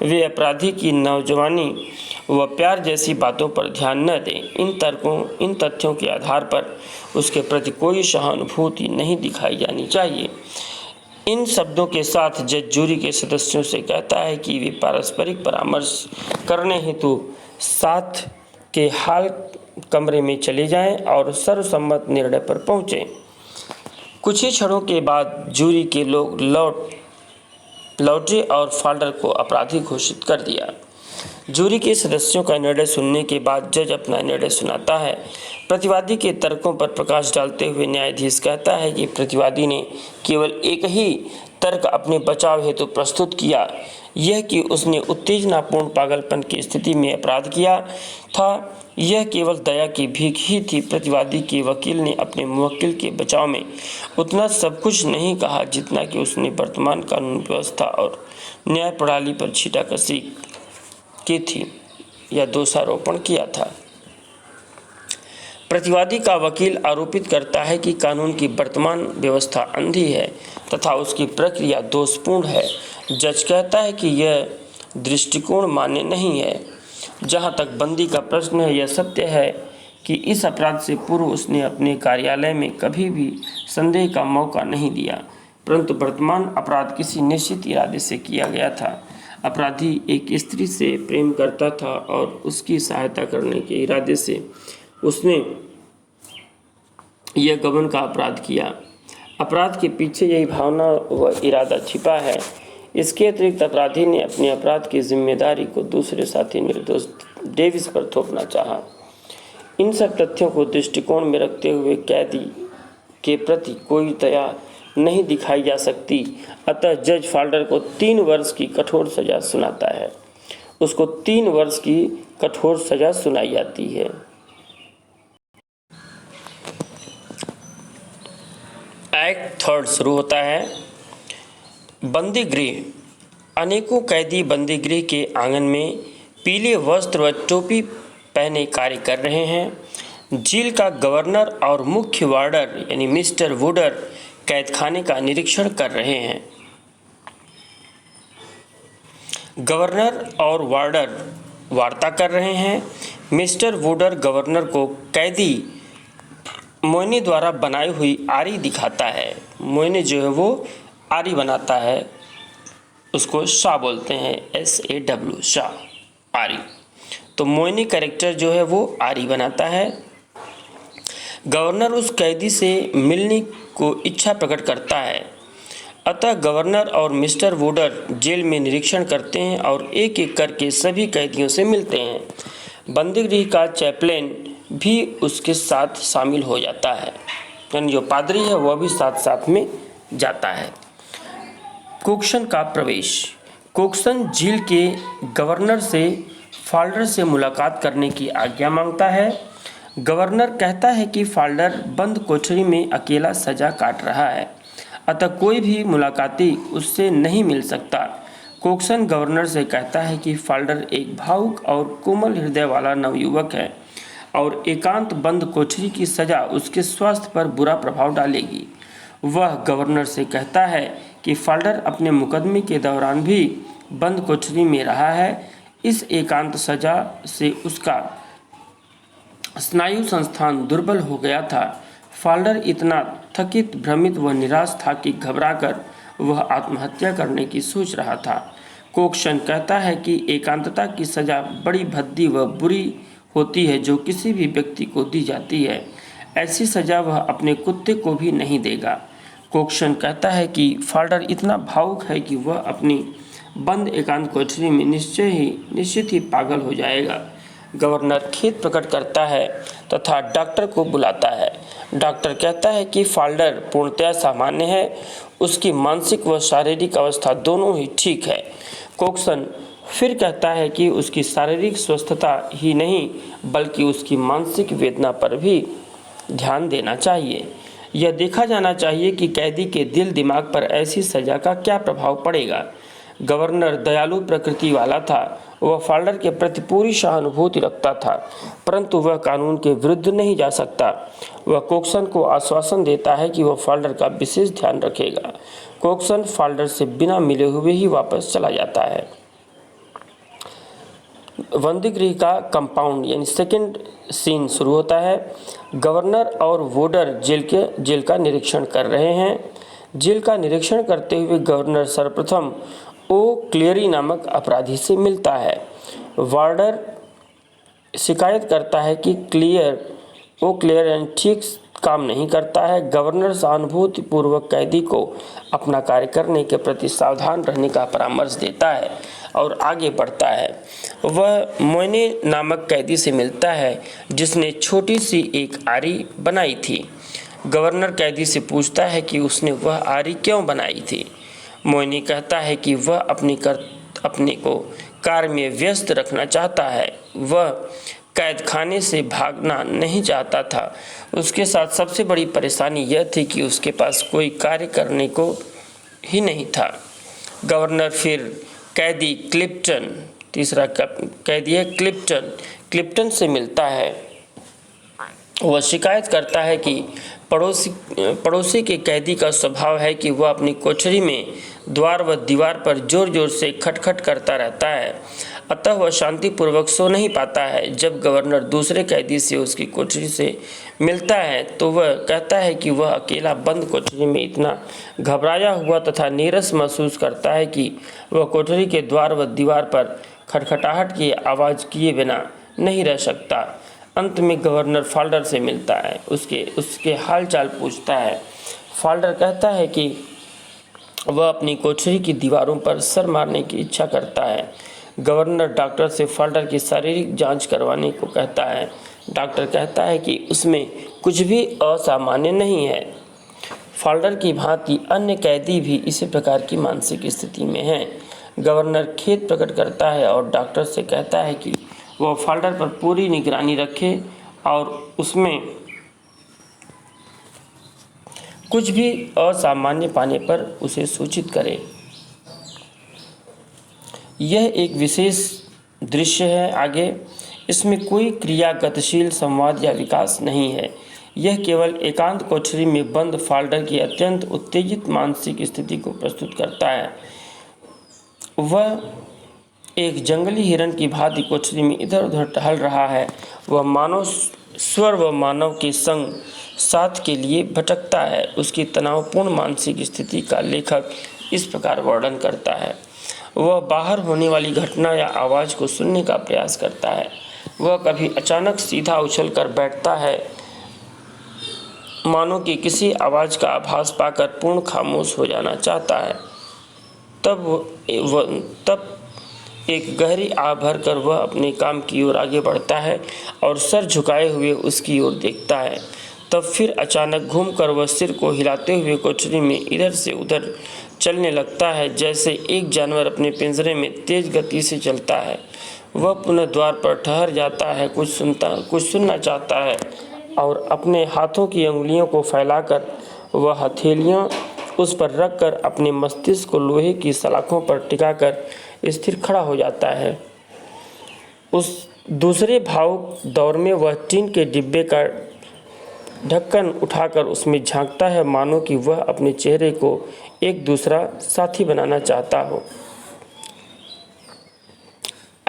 वे अपराधी की नौजवानी व प्यार जैसी बातों पर ध्यान न दें। इन तथ्यों के आधार पर उसके प्रति कोई सहानुभूति नहीं दिखाई जानी चाहिए। इन शब्दों के साथ जज जूरी के सदस्यों से कहता है कि वे पारस्परिक परामर्श करने हेतु साथ के हाल कमरे में चले जाएं और सर्वसम्मत निर्णय पर पहुंचें। कुछ ही क्षणों के बाद जूरी के लोग लौटे और फाल्डर को अपराधी घोषित कर दिया। जूरी के सदस्यों का निर्णय सुनने के बाद जज अपना निर्णय सुनाता है। प्रतिवादी के तर्कों पर प्रकाश डालते हुए न्यायाधीश कहता है कि प्रतिवादी ने केवल एक ही तर्क अपने बचाव हेतु प्रस्तुत किया, यह कि उसने उत्तेजनापूर्ण पागलपन की स्थिति में अपराध किया था। यह केवल दया की भीख ही थी। प्रतिवादी के वकील ने अपने मुवक्किल के बचाव में उतना सब कुछ नहीं कहा जितना कि उसने वर्तमान कानून व्यवस्था और न्याय प्रणाली पर छींटाकशी की थी या दोषारोपण किया था। प्रतिवादी का वकील आरोपित करता है कि कानून की वर्तमान व्यवस्था अंधी है तथा उसकी प्रक्रिया दोषपूर्ण है। जज कहता है कि यह दृष्टिकोण मान्य नहीं है। जहाँ तक बंदी का प्रश्न है, यह सत्य है कि इस अपराध से पूर्व उसने अपने कार्यालय में कभी भी संदेह का मौका नहीं दिया, परंतु वर्तमान अपराध किसी निश्चित इरादे से किया गया था। अपराधी एक स्त्री से प्रेम करता था और उसकी सहायता करने के इरादे से उसने यह गबन का अपराध किया। अपराध के पीछे यही भावना व इरादा छिपा है। इसके अतिरिक्त अपराधी ने अपने अपराध की जिम्मेदारी को दूसरे साथी निर्दोष डेविस पर थोपना चाहा। इन सब तथ्यों को दृष्टिकोण में रखते हुए कैदी के प्रति कोई दया नहीं दिखाई जा सकती। अतः जज फाल्डर को 3 वर्ष की कठोर सजा सुनाता है। उसको 3 वर्ष की कठोर सजा सुनाई जाती है। एक्ट 3 शुरू होता है। बंदी गृह। अनेकों कैदी बंदी गृह के आंगन में पीले वस्त्र व टोपी पहने कार्य कर रहे हैं। जेल का गवर्नर और मुख्य वार्डर यानी मिस्टर वुडर कैदखाने का निरीक्षण कर रहे हैं। गवर्नर और वार्डर वार्ता कर रहे हैं। मिस्टर वुडर गवर्नर को कैदी मोइनी द्वारा बनाई हुई आरी दिखाता है। मोइनी जो है वो आरी बनाता है, उसको शाह बोलते हैं, SAW शाह, आरी। तो मोइनी कैरेक्टर जो है वो आरी बनाता है। गवर्नर उस कैदी से मिलने को इच्छा प्रकट करता है। अतः गवर्नर और मिस्टर वुडर जेल में निरीक्षण करते हैं और एक एक करके सभी कैदियों से मिलते हैं। बंदीगृह का चैपलेन भी उसके साथ शामिल हो जाता है, यानी जो पादरी है वह भी साथ साथ में जाता है। कोक्सन का प्रवेश। कोक्सन जेल के गवर्नर से फाल्डर से मुलाकात करने की आज्ञा मांगता है। गवर्नर कहता है कि फाल्डर बंद कोठरी में अकेला सजा काट रहा है, अतः कोई भी मुलाकाती उससे नहीं मिल सकता। कोक्सन गवर्नर से कहता है कि फाल्डर एक भावुक और कोमल हृदय वाला नवयुवक है और एकांत बंद कोठरी की सजा उसके स्वास्थ्य पर बुरा प्रभाव डालेगी। वह गवर्नर से कहता है कि फाल्डर अपने मुकदमे के दौरान भी बंद कोठरी में रहा है। इस एकांत सजा से उसका स्नायु संस्थान दुर्बल हो गया था। फाल्डर इतना थकित, भ्रमित व निराश था कि घबराकर वह आत्महत्या करने की सोच रहा था। कोक्सन कहता है कि एकांतता की सजा बड़ी भद्दी व बुरी होती है जो किसी भी व्यक्ति को दी जाती है। ऐसी सजा वह अपने कुत्ते को भी नहीं देगा। कोक्सन कहता है कि फाल्डर इतना भावुक है कि वह अपनी बंद एकांत कोठरी में निश्चित ही पागल हो जाएगा। गवर्नर खेद प्रकट करता है तथा डॉक्टर को बुलाता है। डॉक्टर कहता है कि फाल्डर पूर्णतया सामान्य है, उसकी मानसिक व शारीरिक अवस्था दोनों ही ठीक है। कोक्सन फिर कहता है कि उसकी शारीरिक स्वस्थता ही नहीं बल्कि उसकी मानसिक वेदना पर भी ध्यान देना चाहिए। यह देखा जाना चाहिए कि कैदी के दिल दिमाग पर ऐसी सजा का क्या प्रभाव पड़ेगा। गवर्नर दयालु प्रकृति वाला था। वह फाल्डर के प्रति पूरी सहानुभूति रखता था, परंतु वह कानून के विरुद्ध नहीं जा सकता। वह कोक्सन को आश्वासन देता है कि वह फाल्डर का विशेष ध्यान रखेगा। कोक्सन फाल्डर से बिना मिले हुए ही वापस चला जाता है। बंदीगृह का कंपाउंड यानी सेकंड सीन शुरू होता है। गवर्नर और वोडर जेल का निरीक्षण कर रहे हैं। जेल का निरीक्षण करते हुए गवर्नर सर्वप्रथम ओ क्लियरी नामक अपराधी से मिलता है। वार्डर शिकायत करता है कि ओ क्लियर ठीक काम नहीं करता है। गवर्नर सहानुभूतिपूर्वक कैदी को अपना कार्य करने के प्रति सावधान रहने का परामर्श देता है और आगे बढ़ता है। वह मोइने नामक कैदी से मिलता है जिसने छोटी सी एक आरी बनाई थी। गवर्नर कैदी से पूछता है कि उसने वह आरी क्यों बनाई थी। मोइने कहता है कि वह अपने को कार्य में व्यस्त रखना चाहता है। वह कैद खाने से भागना नहीं चाहता था। उसके साथ सबसे बड़ी परेशानी यह थी कि उसके पास कोई कार्य करने को ही नहीं था। गवर्नर फिर कैदी क्लिप्टन, तीसरा कैदी है क्लिप्टन से मिलता है। वह शिकायत करता है कि पड़ोसी के कैदी का स्वभाव है कि वह अपनी कोठरी में द्वार व दीवार पर जोर जोर से खटखट करता रहता है, अतः वह शांतिपूर्वक सो नहीं पाता है। जब गवर्नर दूसरे कैदी से उसकी कोठरी से मिलता है तो वह कहता है कि वह अकेला बंद कोठरी में इतना घबराया हुआ तथा नीरस महसूस करता है कि वह कोठरी के द्वार व दीवार पर खटखटाहट की आवाज़ किए बिना नहीं रह सकता। अंत में गवर्नर फाल्डर से मिलता है, उसके हालचाल पूछता है। फाल्डर कहता है कि वह अपनी कोठरी की दीवारों पर सर मारने की इच्छा करता है। गवर्नर डॉक्टर से फाल्डर की शारीरिक जांच करवाने को कहता है। डॉक्टर कहता है कि उसमें कुछ भी असामान्य नहीं है। फाल्डर की भांति अन्य कैदी भी इसी प्रकार की मानसिक स्थिति में हैं। गवर्नर खेद प्रकट करता है और डॉक्टर से कहता है कि वह फाल्डर पर पूरी निगरानी रखे और उसमें कुछ भी असामान्य पाने पर उसे सूचित करे। यह एक विशेष दृश्य है। आगे इसमें कोई क्रिया, गतिशील संवाद या विकास नहीं है। यह केवल एकांत कोठरी में बंद फाल्डर की अत्यंत उत्तेजित मानसिक स्थिति को प्रस्तुत करता है। वह एक जंगली हिरण की भांति कोठरी में इधर उधर टहल रहा है। वह मानव स्वर व मानव के संग साथ के लिए भटकता है। उसकी तनावपूर्ण मानसिक स्थिति का लेखक इस प्रकार वर्णन करता है। वह बाहर होने वाली घटना या आवाज़ को सुनने का प्रयास करता है। वह कभी अचानक सीधा उछल कर बैठता है, मानो कि किसी आवाज़ का आभास पाकर पूर्ण खामोश हो जाना चाहता है। तब एक गहरी आह भरकर वह अपने काम की ओर आगे बढ़ता है और सर झुकाए हुए उसकी ओर देखता है। तब फिर अचानक घूमकर वह सिर को हिलाते हुए कोठरी में इधर से उधर चलने लगता है, जैसे एक जानवर अपने पिंजरे में तेज गति से चलता है। वह पुनः द्वार पर ठहर जाता है, कुछ सुनना चाहता है और अपने हाथों की अंगुलियों को फैलाकर वह हथेलियाँ उस पर रखकर अपने मस्तिष्क को लोहे की सलाखों पर टिकाकर स्थिर खड़ा हो जाता है। उस दूसरे भावुक दौर में वह टीन के डिब्बे का ढक्कन उठाकर उसमें झांकता है, मानो कि वह अपने चेहरे को एक दूसरा साथी बनाना चाहता हो।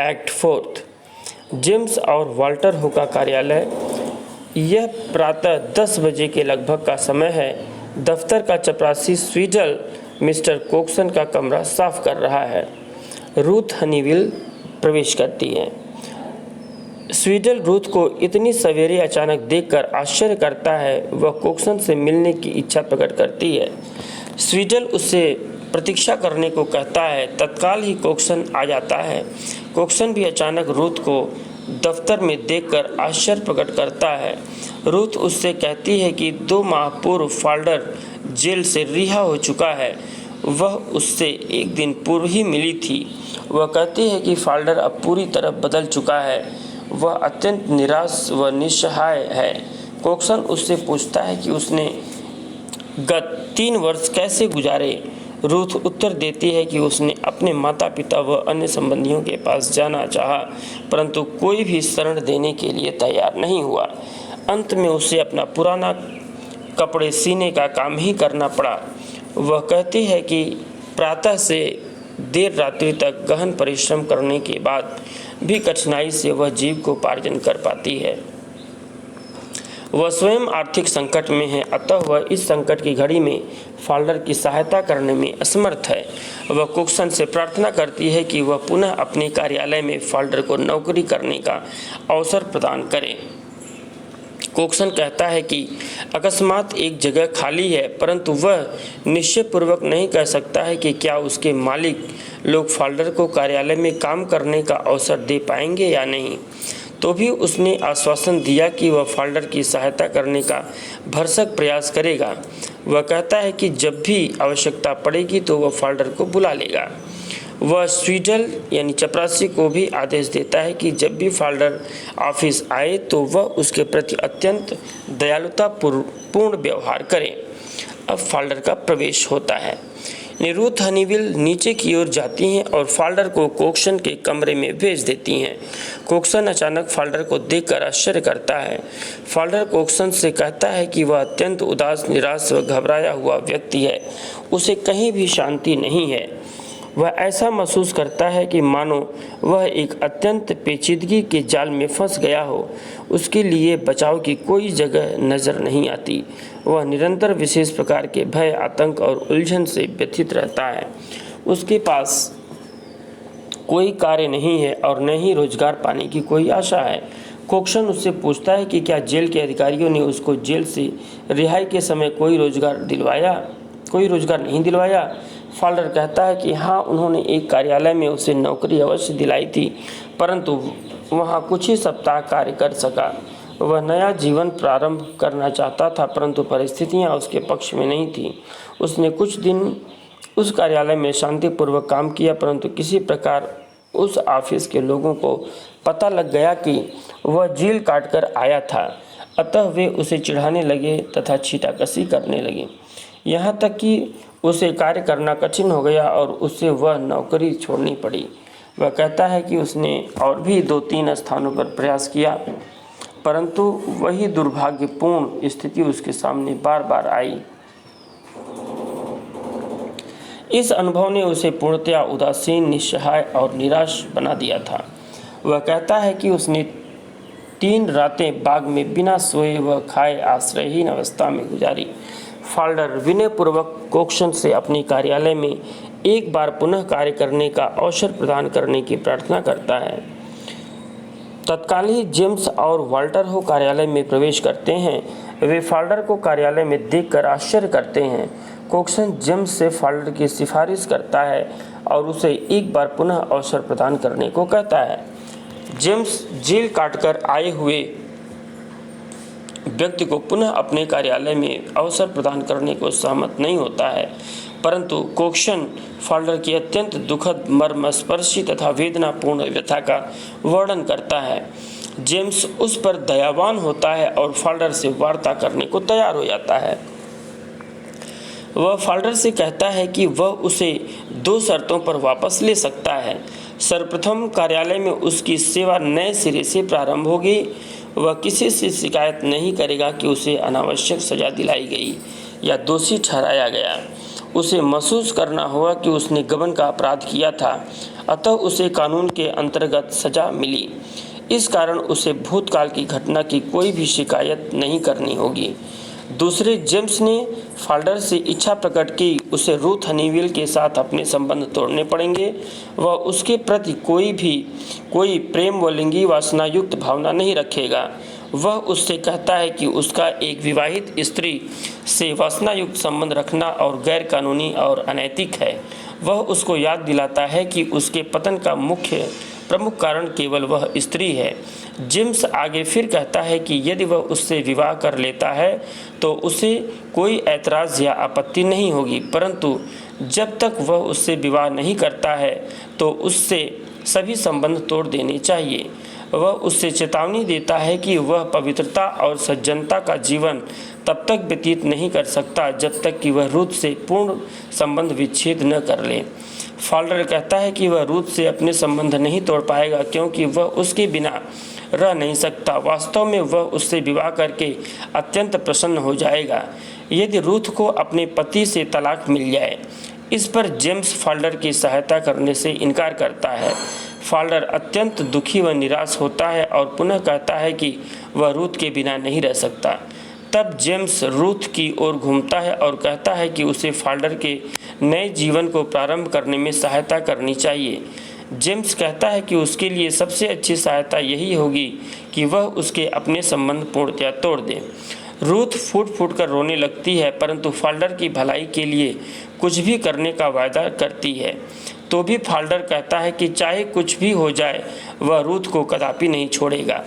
एक्ट 4, जेम्स और वाल्टर हो का कार्यालय। यह प्रातः 10 बजे के लगभग का समय है। दफ्तर का चपरासी स्वीडल मिस्टर कोक्सन का कमरा साफ कर रहा है। रूथ हनीविल प्रवेश करती है। स्वीडल रूथ को इतनी सवेरे अचानक देखकर आश्चर्य करता है। वह कोक्सन से मिलने की इच्छा प्रकट करती है। स्वीडल उससे प्रतीक्षा करने को कहता है। तत्काल ही कोक्सन आ जाता है। कोक्सन भी अचानक रूथ को दफ्तर में देखकर आश्चर्य प्रकट करता है। रूथ उससे कहती है कि 2 माह पूर्व फाल्डर जेल से रिहा हो चुका है। वह उससे 1 दिन पूर्व ही मिली थी। वह कहती है कि फाल्डर अब पूरी तरह बदल चुका है। वह अत्यंत निराश व निस्सहाय है। कोक्सन उससे पूछता है कि उसने गत 3 वर्ष कैसे गुजारे। रूथ उत्तर देती है कि उसने अपने माता पिता व अन्य संबंधियों के पास जाना चाहा, परंतु कोई भी शरण देने के लिए तैयार नहीं हुआ। अंत में उसे अपना पुराना कपड़े सीने का काम ही करना पड़ा। वह कहती है कि प्रातः से देर रात्रि तक गहन परिश्रम करने के बाद भी कठिनाई से वह जीविकोपार्जन कर पाती है। वह स्वयं आर्थिक संकट में है, अतः वह इस संकट की घड़ी में फाल्डर की सहायता करने में असमर्थ है। वह कोक्सन से प्रार्थना करती है कि वह पुनः अपने कार्यालय में फाल्डर को नौकरी करने का अवसर प्रदान करे। कोक्सन कहता है कि अकस्मात एक जगह खाली है, परंतु वह निश्चयपूर्वक नहीं कह सकता है कि क्या उसके मालिक लोग फाल्डर को कार्यालय में काम करने का अवसर दे पाएंगे या नहीं। तो भी उसने आश्वासन दिया कि वह फाल्डर की सहायता करने का भरसक प्रयास करेगा। वह कहता है कि जब भी आवश्यकता पड़ेगी तो वह फाल्डर को बुला लेगा। वह स्वीडल यानी चपरासी को भी आदेश देता है कि जब भी फाल्डर ऑफिस आए तो वह उसके प्रति अत्यंत दयालुतापूर्ण व्यवहार करे। अब फाल्डर का प्रवेश होता है। रूथ हनीवेल नीचे की ओर जाती हैं और फाल्डर को कोक्सन के कमरे में भेज देती हैं। कोक्सन अचानक फाल्डर को देखकर आश्चर्य करता है। फाल्डर कोक्सन से कहता है कि वह अत्यंत उदास, निराश व घबराया हुआ व्यक्ति है। उसे कहीं भी शांति नहीं है। वह ऐसा महसूस करता है कि मानो वह एक अत्यंत पेचीदगी के जाल में फंस गया हो। उसके लिए बचाव की कोई जगह नज़र नहीं आती। वह निरंतर विशेष प्रकार के भय, आतंक और उलझन से व्यथित रहता है। उसके पास कोई कार्य नहीं है और न ही रोजगार पाने की कोई आशा है। कोक्सन उससे पूछता है कि क्या जेल के अधिकारियों ने उसको जेल से रिहाई के समय कोई रोजगार नहीं दिलवाया। फाल्डर कहता है कि हाँ, उन्होंने एक कार्यालय में उसे नौकरी अवश्य दिलाई थी, परंतु वहाँ कुछ ही सप्ताह कार्य कर सका। वह नया जीवन प्रारंभ करना चाहता था, परंतु परिस्थितियाँ उसके पक्ष में नहीं थी। उसने कुछ दिन उस कार्यालय में शांतिपूर्वक काम किया, परंतु किसी प्रकार उस ऑफिस के लोगों को पता लग गया कि वह जेल काट कर आया था। अतः वे उसे चिढ़ाने लगे तथा छीटाकशी करने लगे, यहाँ तक कि उसे कार्य करना कठिन हो गया और उसे वह नौकरी छोड़नी पड़ी। वह कहता है कि उसने और भी 2-3 स्थानों पर प्रयास किया, परंतु वही दुर्भाग्यपूर्ण स्थिति उसके सामने बार बार आई। इस अनुभव ने उसे पूर्णतया उदासीन, निस्सहाय और निराश बना दिया था। वह कहता है कि उसने 3 रातें बाग में बिना सोए व खाए आश्रयहीन अवस्था में गुजारी। फाल्डर विनयपूर्वक कोक्सन से अपने कार्यालय में एक बार पुनः कार्य करने का अवसर प्रदान करने की प्रार्थना करता है। तत्काल ही जेम्स और वाल्टर हो कार्यालय में प्रवेश करते हैं। वे फाल्डर को कार्यालय में देखकर आश्चर्य करते हैं। कोक्सन जेम्स से फाल्डर की सिफारिश करता है और उसे एक बार पुनः अवसर प्रदान करने को कहता है। जेम्स जेल काटकर आए हुए व्यक्ति को पुनः अपने कार्यालय में अवसर प्रदान करने को सहमत नहीं होता है, परंतु कोक्सन फाल्डर की अत्यंत दुखद, मर्मस्पर्शी तथा वेदनापूर्ण व्यथा का वर्णन करता है। जेम्स उस पर दयावान होता है और फाल्डर से वार्ता करने को तैयार हो जाता है। वह फाल्डर से कहता है कि वह उसे 2 शर्तों पर वापस ले सकता है। सर्वप्रथम, कार्यालय में उसकी सेवा नए सिरे से प्रारंभ होगी। वह किसी से शिकायत नहीं करेगा कि उसे अनावश्यक सजा दिलाई गई या दोषी ठहराया गया। उसे महसूस करना होगा कि उसने गबन का अपराध किया था, अतः उसे कानून के अंतर्गत सजा मिली। इस कारण उसे भूतकाल की घटना की कोई भी शिकायत नहीं करनी होगी। दूसरे, जेम्स ने फाल्डर से इच्छा प्रकट की उसे रूथ हनीवेल के साथ अपने संबंध तोड़ने पड़ेंगे। वह उसके प्रति कोई प्रेम व लिंगी वासना युक्त भावना नहीं रखेगा। वह उससे कहता है कि उसका एक विवाहित स्त्री से वासना युक्त संबंध रखना और गैर कानूनी और अनैतिक है। वह उसको याद दिलाता है कि उसके पतन का प्रमुख कारण केवल वह स्त्री है। जेम्स आगे फिर कहता है कि यदि वह उससे विवाह कर लेता है तो उसे कोई ऐतराज़ या आपत्ति नहीं होगी, परंतु जब तक वह उससे विवाह नहीं करता है तो उससे सभी संबंध तोड़ देने चाहिए। वह उससे चेतावनी देता है कि वह पवित्रता और सज्जनता का जीवन तब तक व्यतीत नहीं कर सकता जब तक कि वह रूथ से पूर्ण संबंध विच्छेद न कर ले। फॉल्डर कहता है कि वह रूथ से अपने संबंध नहीं तोड़ पाएगा क्योंकि वह उसके बिना रह नहीं सकता। वास्तव में वह उससे विवाह करके अत्यंत प्रसन्न हो जाएगा यदि रूथ को अपने पति से तलाक मिल जाए। इस पर जेम्स फॉल्डर की सहायता करने से इनकार करता है। फॉल्डर अत्यंत दुखी व निराश होता है और पुनः कहता है कि वह रूथ के बिना नहीं रह सकता। तब जेम्स रूथ की ओर घूमता है और कहता है कि उसे फॉल्डर के नए जीवन को प्रारंभ करने में सहायता करनी चाहिए। जेम्स कहता है कि उसके लिए सबसे अच्छी सहायता यही होगी कि वह उसके अपने संबंध पूर्णतया तोड़ दे। रूथ फूट फूट कर रोने लगती है परंतु फॉल्डर की भलाई के लिए कुछ भी करने का वायदा करती है। तो भी फॉल्डर कहता है कि चाहे कुछ भी हो जाए वह रूथ को कदापि नहीं छोड़ेगा।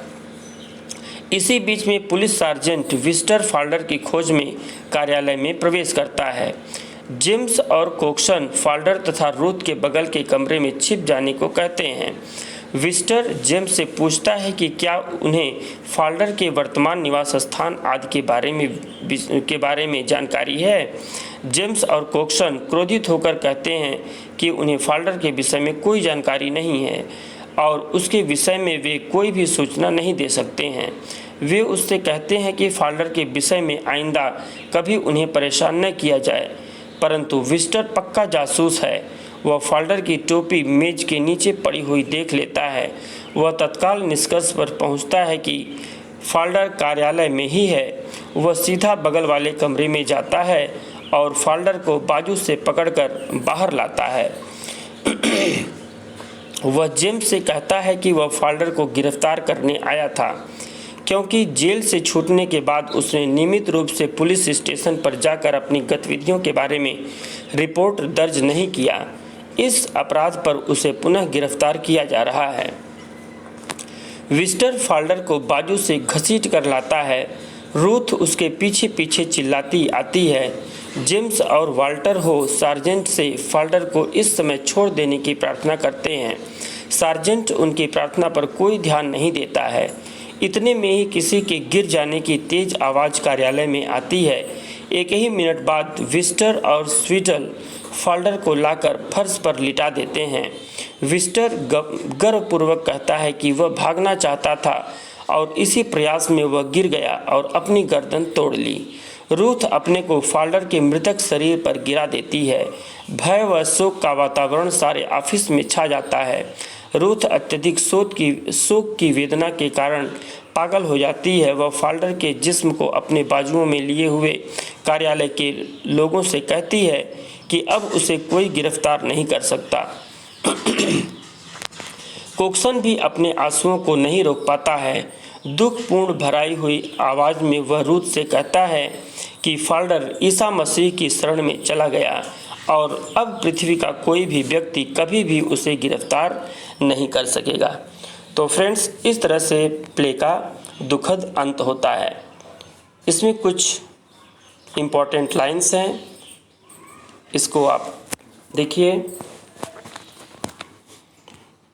इसी बीच में पुलिस सार्जेंट विस्टर फॉल्डर की खोज में कार्यालय में प्रवेश करता है। जेम्स और कोक्सन फॉल्डर तथा रूथ के बगल के कमरे में छिप जाने को कहते हैं। विस्टर जेम्स से पूछता है कि क्या उन्हें फॉल्डर के वर्तमान निवास स्थान आदि के बारे में जानकारी है। जेम्स और कोक्सन क्रोधित होकर कहते हैं कि उन्हें फॉल्डर के विषय में कोई जानकारी नहीं है और उसके विषय में वे कोई भी सूचना नहीं दे सकते हैं। वे उससे कहते हैं कि फॉल्डर के विषय में आइंदा कभी उन्हें परेशान न किया जाए, परंतु विस्टर पक्का जासूस है। वह फॉल्डर की टोपी मेज के नीचे पड़ी हुई देख लेता है। वह तत्काल निष्कर्ष पर पहुंचता है कि फॉल्डर कार्यालय में ही है। वह सीधा बगल वाले कमरे में जाता है और फॉल्डर को बाजू से पकड़कर बाहर लाता है। वह जेम्स से कहता है कि वह फॉल्डर को गिरफ्तार करने आया था क्योंकि जेल से छूटने के बाद उसने नियमित रूप से पुलिस स्टेशन पर जाकर अपनी गतिविधियों के बारे में रिपोर्ट दर्ज नहीं किया। इस अपराध पर उसे पुनः गिरफ्तार किया जा रहा है। विस्टर फॉल्डर को बाजू से घसीट कर लाता है। रूथ उसके पीछे पीछे चिल्लाती आती है। जेम्स और वाल्टर हो सार्जेंट से फॉल्डर को इस समय छोड़ देने की प्रार्थना करते हैं। सार्जेंट उनकी प्रार्थना पर कोई ध्यान नहीं देता है। इतने में ही किसी के गिर जाने की तेज आवाज़ कार्यालय में आती है। एक ही मिनट बाद विस्टर और स्वीटल फॉल्डर को लाकर फर्श पर लिटा देते हैं। विस्टर गर्वपूर्वक कहता है कि वह भागना चाहता था और इसी प्रयास में वह गिर गया और अपनी गर्दन तोड़ ली। रूथ अपने को फॉल्डर के मृतक शरीर पर गिरा देती है। भय व शोक का वातावरण सारे ऑफिस में छा जाता है। रूथ अत्यधिक शोक की वेदना के कारण पागल हो जाती है। वह फॉल्डर के जिस्म को अपने बाजुओं में लिए हुए कार्यालय के लोगों से कहती है कि अब उसे कोई गिरफ्तार नहीं कर सकता। कोक्सन भी अपने आंसुओं को नहीं रोक पाता है। दुखपूर्ण भराई हुई आवाज़ में वह रूथ से कहता है कि फॉल्डर ईसा मसीह की शरण में चला गया और अब पृथ्वी का कोई भी व्यक्ति कभी भी उसे गिरफ्तार नहीं कर सकेगा। तो फ्रेंड्स, इस तरह से प्ले का दुखद अंत होता है। इसमें कुछ इम्पॉर्टेंट लाइंस हैं, इसको आप देखिए।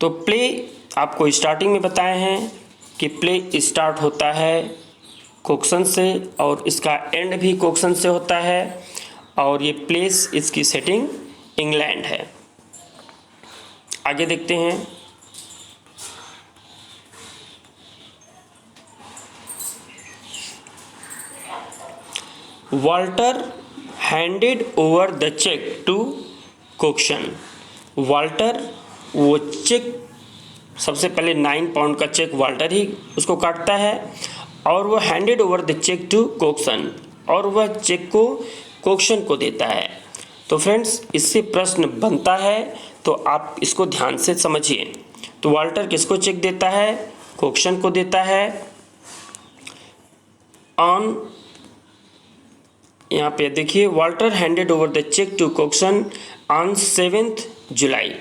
तो प्ले आपको स्टार्टिंग में बताए हैं कि प्ले स्टार्ट होता है कोक्सन से और इसका एंड भी कोक्सन से होता है और ये प्लेस, इसकी सेटिंग इंग्लैंड है। आगे देखते हैं। Walter handed over the cheque to Cokeson. Walter वो चेक, सबसे पहले 9 पाउंड का चेक वाल्टर ही उसको काटता है और वह handed over the cheque to Cokeson, और वह चेक को कोक्सन को देता है। तो फ्रेंड्स, इससे प्रश्न बनता है, तो आप इसको ध्यान से समझिए। तो वाल्टर किसको चेक देता है? कोक्सन को देता है। ऑन, यहाँ पे देखिए, Walter handed over the cheque to Cokeson on 7 July.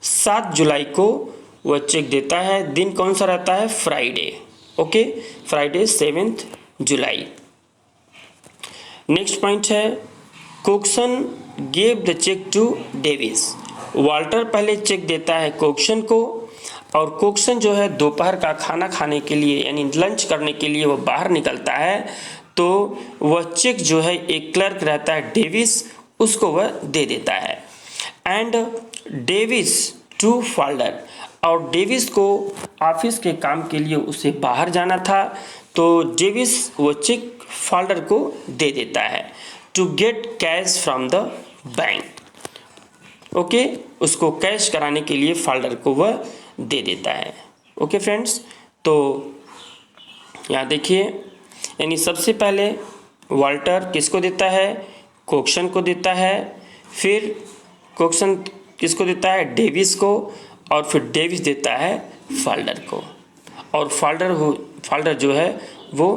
7 जुलाई को वह चेक देता है। दिन कौन सा रहता है? Friday. Okay, Friday 7 July. Next point है, Cokeson gave the cheque to Davis. Walter पहले चेक देता है कोक्सन को और कोक्सन जो है दोपहर का खाना खाने के लिए यानी लंच करने के लिए वो बाहर निकलता है, तो वह चेक जो है एक क्लर्क रहता है डेविस, उसको वह दे देता है। एंड डेविस टू फाल्डर, और डेविस को ऑफिस के काम के लिए उसे बाहर जाना था, तो डेविस वो चेक फाल्डर को दे देता है to get cash from the bank. Okay, उसको कैश कराने के लिए फाल्डर को वह दे देता है। ओके फ्रेंड्स, तो यहाँ देखिए, यानी सबसे पहले वाल्टर किसको देता है, कोक्सन को देता है, फिर कोक्सन किसको देता है, डेविस को, और फिर डेविस देता है फाल्डर को, और फाल्डर जो है वो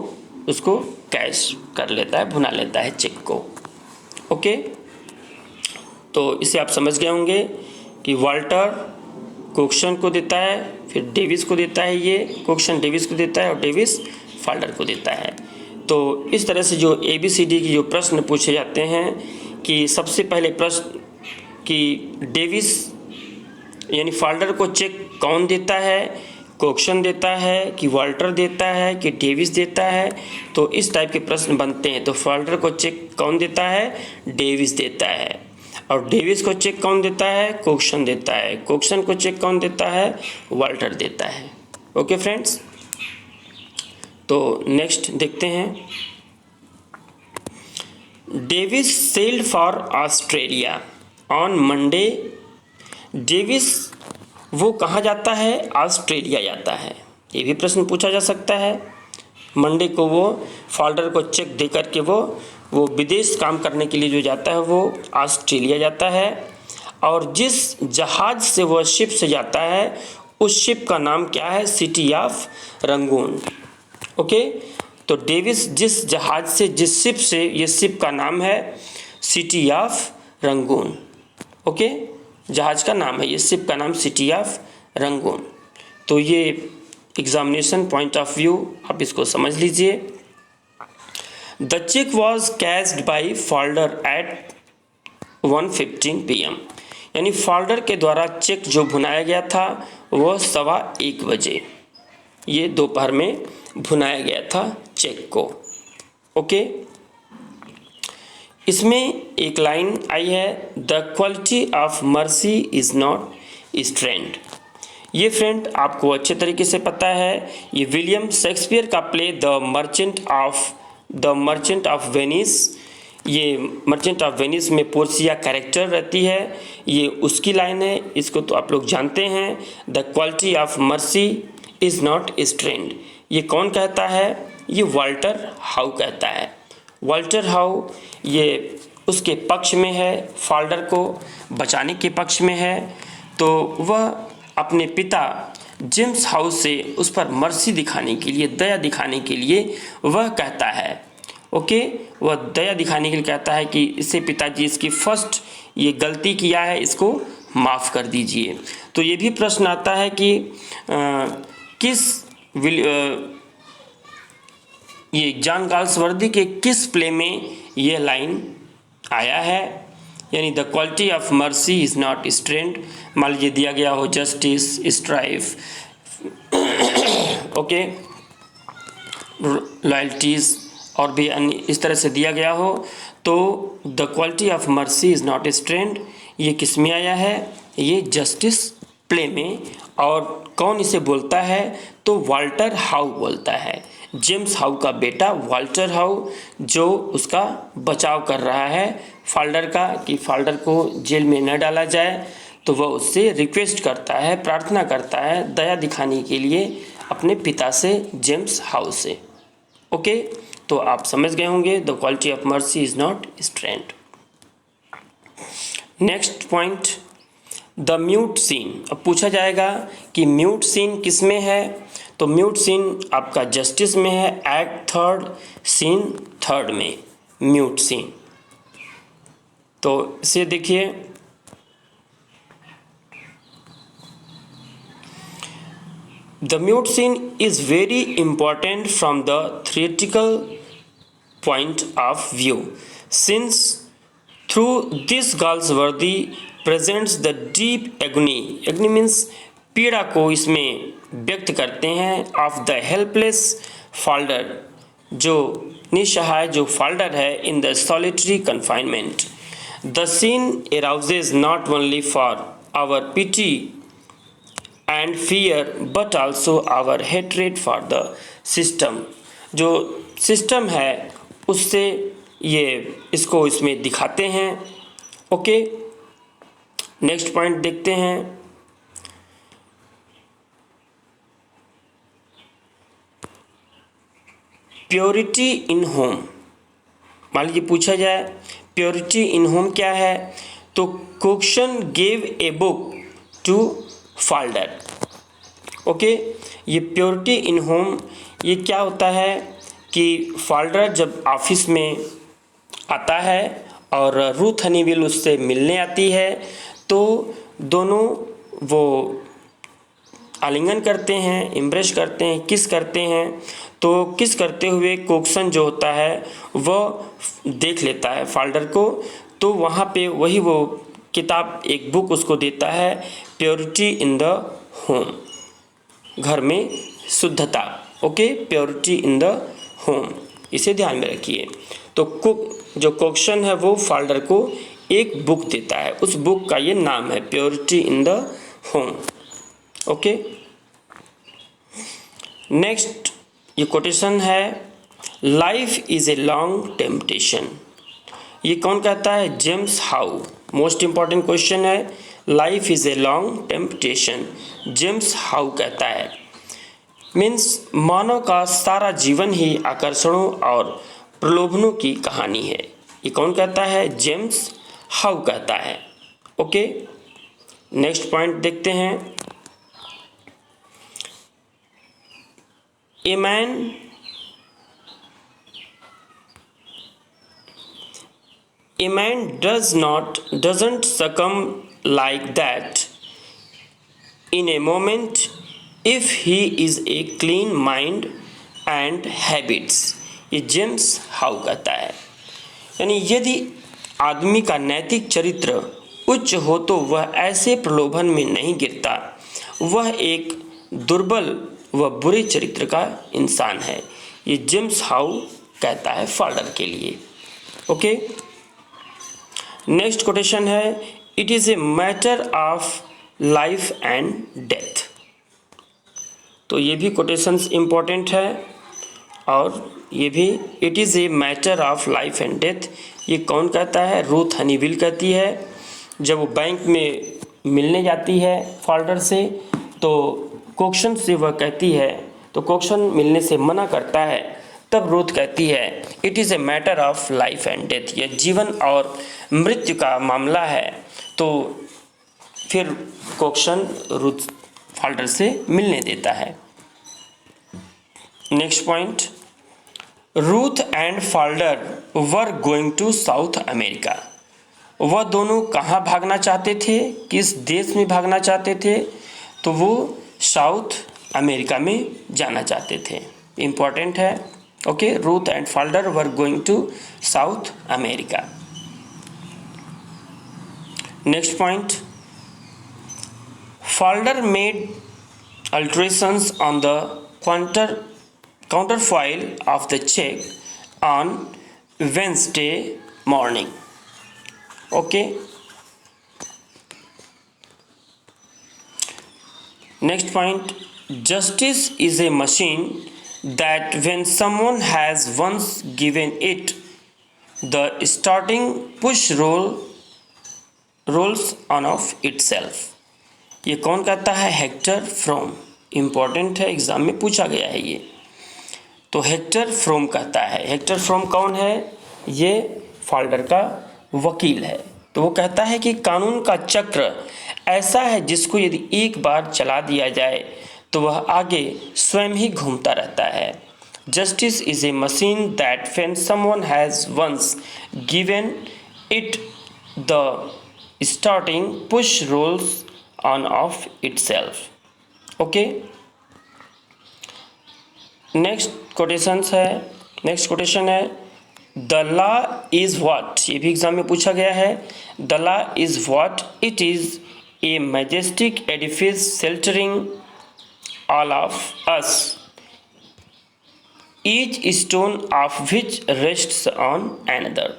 उसको कैश कर लेता है, भुना लेता है चेक को। ओके, तो इसे आप समझ गए होंगे कि वाल्टर कोक्सन को देता है, फिर डेविस को देता है, ये कोक्सन डेविस को देता है और डेविस फाल्डर को देता है। तो इस तरह से जो ABCD की जो प्रश्न पूछे जाते हैं कि सबसे पहले प्रश्न कि डेविस यानी फाल्डर को चेक कौन देता है, कोक्सन देता है कि वाल्टर देता है कि डेविस देता है, तो इस टाइप के प्रश्न बनते हैं। तो फाल्डर को चेक कौन देता है, डेविस देता है, और डेविस को चेक कौन देता है, कोक्सन देता है, कोक्सन को चेक कौन देता है, वाल्टर देता है। ओके फ्रेंड्स, तो नेक्स्ट देखते हैं। Davis sailed for Australia on Monday. Davis वो कहाँ जाता है, ऑस्ट्रेलिया जाता है। ये भी प्रश्न पूछा जा सकता है। मंडे को वो फाल्डर को चेक दे करके वो विदेश काम करने के लिए जो जाता है वो ऑस्ट्रेलिया जाता है, और जिस जहाज़ से वह शिप से जाता है उस शिप का नाम क्या है, सिटी ऑफ रंगून। ओके, तो डेविस जिस जहाज से जिस शिप से, ये शिप का नाम है सिटी ऑफ रंगून। ओके, जहाज का नाम है, ये शिप का नाम सिटी ऑफ रंगून। तो ये एग्जामिनेशन पॉइंट ऑफ व्यू आप इसको समझ लीजिए। The cheque was cashed by Falder at 1:15 PM, यानी फाल्डर के द्वारा चेक जो भुनाया गया था वह 1:15 बजे, ये दोपहर में भुनाया गया था चेक को। ओके, इसमें एक लाइन आई है, the quality of mercy is not strained. ये फ्रेंड आपको अच्छे तरीके से पता है, ये विलियम शेक्सपियर का play the Merchant of Venice. ये मर्चेंट ऑफ वेनिस में पोर्सिया कैरेक्टर रहती है, ये उसकी लाइन है, इसको तो आप लोग जानते हैं। The quality of mercy is not strained, ये कौन कहता है, ये वाल्टर हाउ कहता है। वाल्टर हाउ ये उसके पक्ष में है, फाल्डर को बचाने के पक्ष में है, तो वह अपने पिता जेम्स हाउस से उस पर मर्सी दिखाने के लिए, दया दिखाने के लिए वह कहता है। ओके, वह दया दिखाने के लिए कहता है कि इससे पिताजी इसकी फर्स्ट ये गलती किया है, इसको माफ़ कर दीजिए। तो ये भी प्रश्न आता है कि ये जॉन गाल्सवर्दी के किस प्ले में ये लाइन आया है, यानी the quality of mercy is not strained. मान लीजिए दिया गया हो जस्टिस, स्ट्राइफ, ओके, लॉयल्टीज़ और भी अन्य इस तरह से दिया गया हो, तो the quality of mercy is not strained ये किस में आया है, ये जस्टिस प्ले में। और कौन इसे बोलता है, तो वाल्टर हाउ बोलता है, जेम्स हाउ का बेटा वाल्टर हाउ, जो उसका बचाव कर रहा है फाल्डर का, कि फाल्डर को जेल में न डाला जाए। तो वह उससे रिक्वेस्ट करता है, प्रार्थना करता है दया दिखाने के लिए अपने पिता से, जेम्स हाउ से। ओके, तो आप समझ गए होंगे the quality of mercy is not strained. Next point, the mute scene. अब पूछा जाएगा कि म्यूट सीन किस में है, तो म्यूट सीन आपका जस्टिस में है, एक्ट 3 सीन 3 में म्यूट सीन। तो इसे देखिए, the mute scene is very important from the theoretical point of view, since through this Galsworthy presents the deep agony. Agony means पीड़ा को इसमें व्यक्त करते हैं ऑफ द हेल्पलेस फाल्डर, जो निसहाय जो फाल्डर है in the solitary confinement. The scene arouses not only for our pity and fear but also our hatred for the system। जो सिस्टम है उससे ये इसको इसमें दिखाते हैं। ओके, नेक्स्ट पॉइंट देखते हैं। प्योरिटी इन होम, मान लीजिए पूछा जाए प्योरिटी इन होम क्या है, तो Cokeson gave a book to Falder. Okay, ये प्योरिटी इन होम ये क्या होता है कि फाल्डर जब ऑफिस में आता है और रूथ हनीवेल उससे मिलने आती है तो दोनों वो आलिंगन करते हैं, इम्प्रेस करते हैं, किस करते हैं। तो किस करते हुए कोक्सन जो होता है वह देख लेता है फाल्डर को, तो वहाँ पे वही वो किताब एक बुक उसको देता है, प्योरिटी इन द होम, घर में शुद्धता। Okay, purity in the home, इसे ध्यान में रखिए। तो जो कोक्सन है वो फाल्डर को एक बुक देता है, उस बुक का ये नाम है purity in the home. Okay, next ये कोटेशन है life is a long temptation. ये कौन कहता है? James How. Most important question है, life is a long temptation, James How कहता है। मीन्स मानव का सारा जीवन ही आकर्षणों और प्रलोभनों की कहानी है। ये कौन कहता है? जेम्स हाउ कहता है। ओके, नेक्स्ट पॉइंट देखते हैं। A man doesn't succumb like that in a moment if he is a clean mind and habits। ये जेम्स हाउ कहता है। यानी यदि आदमी का नैतिक चरित्र उच्च हो तो वह ऐसे प्रलोभन में नहीं गिरता, वह एक दुर्बल व बुरे चरित्र का इंसान है। ये जेम्स हाउ कहता है फाल्डर के लिए। ओके, नेक्स्ट कोटेशन है it is a matter of life and death. तो ये भी कोटेशंस इम्पोर्टेंट है और ये भी it is a matter of life and death, ये कौन कहता है? रूथ हनीवेल कहती है। जब वो बैंक में मिलने जाती है फाल्डर से तो कोक्सन से वह कहती है, तो कोक्सन मिलने से मना करता है, तब रूथ कहती है it is a matter of life and death, यह जीवन और मृत्यु का मामला है। तो फिर कोक्सन रूथ फाल्डर से मिलने देता है। Next point, Ruth and Falder were going to South America. वह दोनों कहाँ भागना चाहते थे, किस देश में भागना चाहते थे? तो वो साउथ अमेरिका में जाना चाहते थे। इम्पॉर्टेंट है। Okay, Ruth and Falder were going to South America. Next point, Falder made alterations on the counterfoil of the check on Wednesday morning। okay, next point, justice is a machine that when someone has once given it the starting push rolls on of itself। ये कौन कहता है? Hector from. Important है, exam में पूछा गया है ये। तो हेक्टर फ्रोम कहता है। हेक्टर फ्रोम कौन है? ये फाल्डर का वकील है। तो वो कहता है कि कानून का चक्र ऐसा है जिसको यदि एक बार चला दिया जाए तो वह आगे स्वयं ही घूमता रहता है। Justice is a machine that when someone has once given it the starting push rolls on of itself। okay, next quotations है। next quotation है the law is what। ये भी एग्जाम में पूछा गया है। the law is what it is a majestic edifice sheltering all of us, each stone of which rests on another.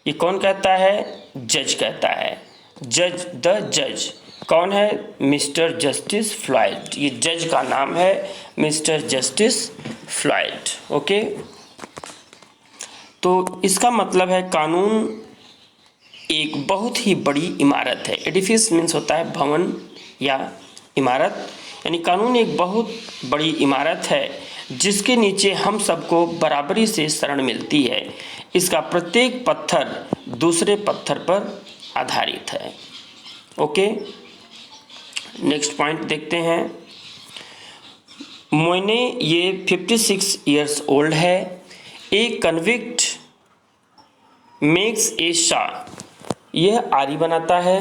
ये कौन कहता है? जज कहता है। जज, द जज कौन है? Mister Justice Floyd. ये जज का नाम है मिस्टर जस्टिस फ्लॉयड। ओके, तो इसका मतलब है कानून एक बहुत ही बड़ी इमारत है। एडिफिस मीन्स होता है भवन या इमारत, यानी कानून एक बहुत बड़ी इमारत है जिसके नीचे हम सबको बराबरी से शरण मिलती है। इसका प्रत्येक पत्थर दूसरे पत्थर पर आधारित है। ओके, नेक्स्ट पॉइंट देखते हैं। मोइने ये 56 ईयर्स ओल्ड है। ए कन्विक्ट मेक्स ए शा, यह आरी बनाता है।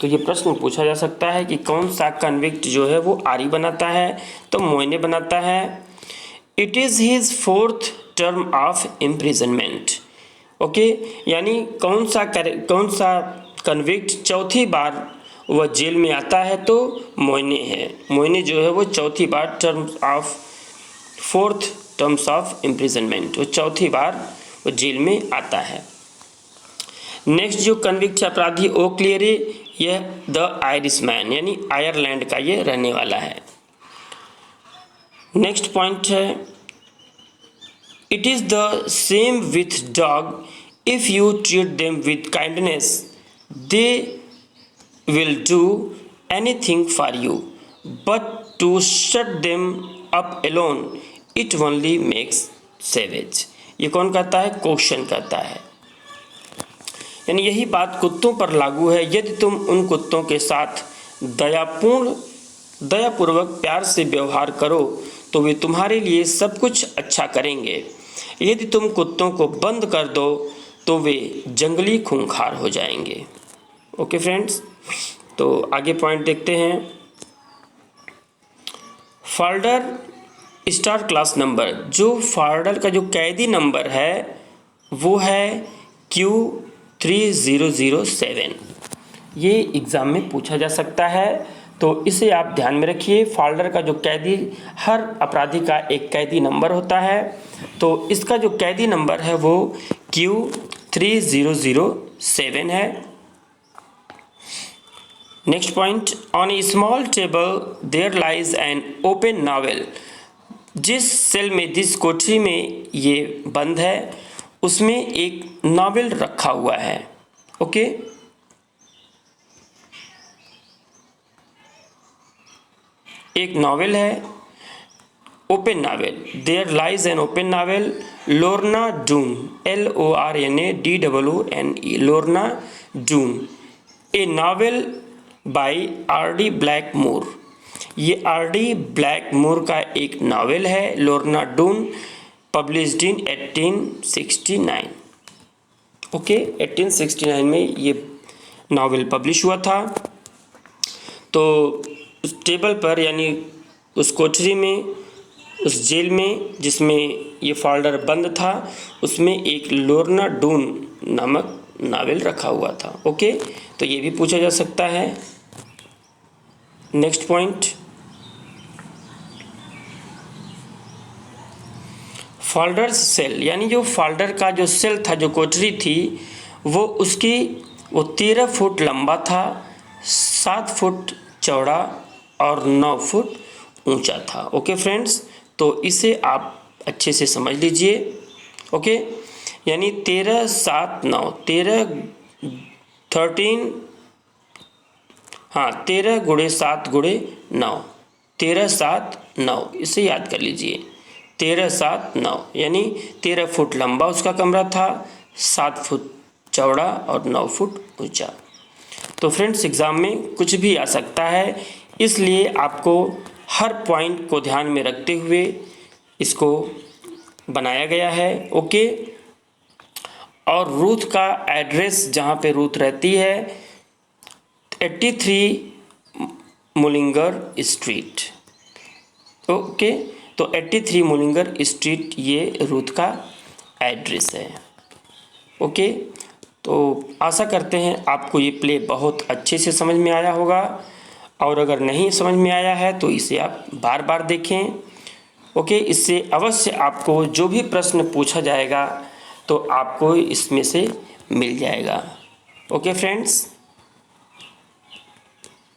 तो ये प्रश्न पूछा जा सकता है कि कौन सा कन्विक्ट जो है वो आरी बनाता है? तो मोइने बनाता है। It is his 4th term of imprisonment. Okay, यानी कौन सा कन्विक्ट चौथी बार वह जेल में आता है? तो मोइने है। मोइने जो है वो चौथी बार 4th टर्म्स ऑफ इम्प्रिजनमेंट, वो चौथी बार वो जेल में आता है। नेक्स्ट जो कन्विक्ट अपराधी ओ क्लियरे, यह द आयरिशमैन यानी आयरलैंड का ये रहने वाला है। नेक्स्ट पॉइंट है, it is the same with dog, if you treat them with kindness they will do anything for you, but to shut them up alone it only makes savage. ये कौन कहता है? क्वेश्चन कहता है। यानी यही बात कुत्तों पर लागू है। यदि तुम उन कुत्तों के साथ दयापूर्वक प्यार से व्यवहार करो तो वे तुम्हारे लिए सब कुछ अच्छा करेंगे। यदि तुम कुत्तों को बंद कर दो तो वे जंगली खूंखार हो जाएंगे। ओके फ्रेंड्स, तो आगे पॉइंट देखते हैं। फॉल्डर स्टार क्लास नंबर, जो फॉल्डर का जो कैदी नंबर है वो है Q3007। ये एग्ज़ाम में पूछा जा सकता है, तो इसे आप ध्यान में रखिए। फॉल्डर का जो कैदी, हर अपराधी का एक कैदी नंबर होता है, तो इसका जो कैदी नंबर है वो Q3007 है। Next point, on a small table there lies an open novel. जिस सेल में, जिस कोठरी में ये बंद है उसमें एक नॉवेल रखा हुआ है। ओके, एक नॉवेल है, open novel. There lies an open novel, Lorna Doone, LORNADOONE, Lorna Doone, a novel by R.D. Blackmore. ये R.D. ब्लैकमोर का एक नॉवेल है, Lorna Doone, published in 1869। Okay, 1869 में ये नॉवेल पब्लिश हुआ था। तो उस टेबल पर, यानी उस कोठरी में, उस जेल में जिसमें ये फोल्डर बंद था, उसमें एक लोर्ना डून नामक नॉवेल रखा हुआ था। ओके, तो ये भी पूछा जा सकता है। नेक्स्ट पॉइंट, फोल्डर्स सेल, यानी जो फोल्डर का जो सेल था, जो कोठरी थी, वो 13 फुट लंबा था, 7 फुट चौड़ा और 9 फुट ऊंचा था। ओके फ्रेंड्स, तो इसे आप अच्छे से समझ लीजिए। ओके, यानी 13, 7, 9, 13 गुणे 7 गुणे 9, 13, 7, 9, इसे याद कर लीजिए। 13, 7, 9, यानी 13 फुट लंबा उसका कमरा था, 7 फुट चौड़ा और 9 फुट ऊंचा। तो फ्रेंड्स, एग्ज़ाम में कुछ भी आ सकता है, इसलिए आपको हर पॉइंट को ध्यान में रखते हुए इसको बनाया गया है। ओके, और रूथ का एड्रेस, जहाँ पे रूथ रहती है, 83 मुलिंगर स्ट्रीट। ओके, तो 83 मुलिंगर स्ट्रीट ये रूथ का एड्रेस है। ओके, तो आशा करते हैं आपको ये प्ले बहुत अच्छे से समझ में आया होगा। और अगर नहीं समझ में आया है तो इसे आप बार बार देखें। ओके, इससे अवश्य आपको जो भी प्रश्न पूछा जाएगा तो आपको इसमें से मिल जाएगा। Okay friends,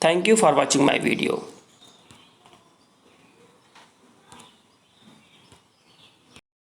thank you for watching my video.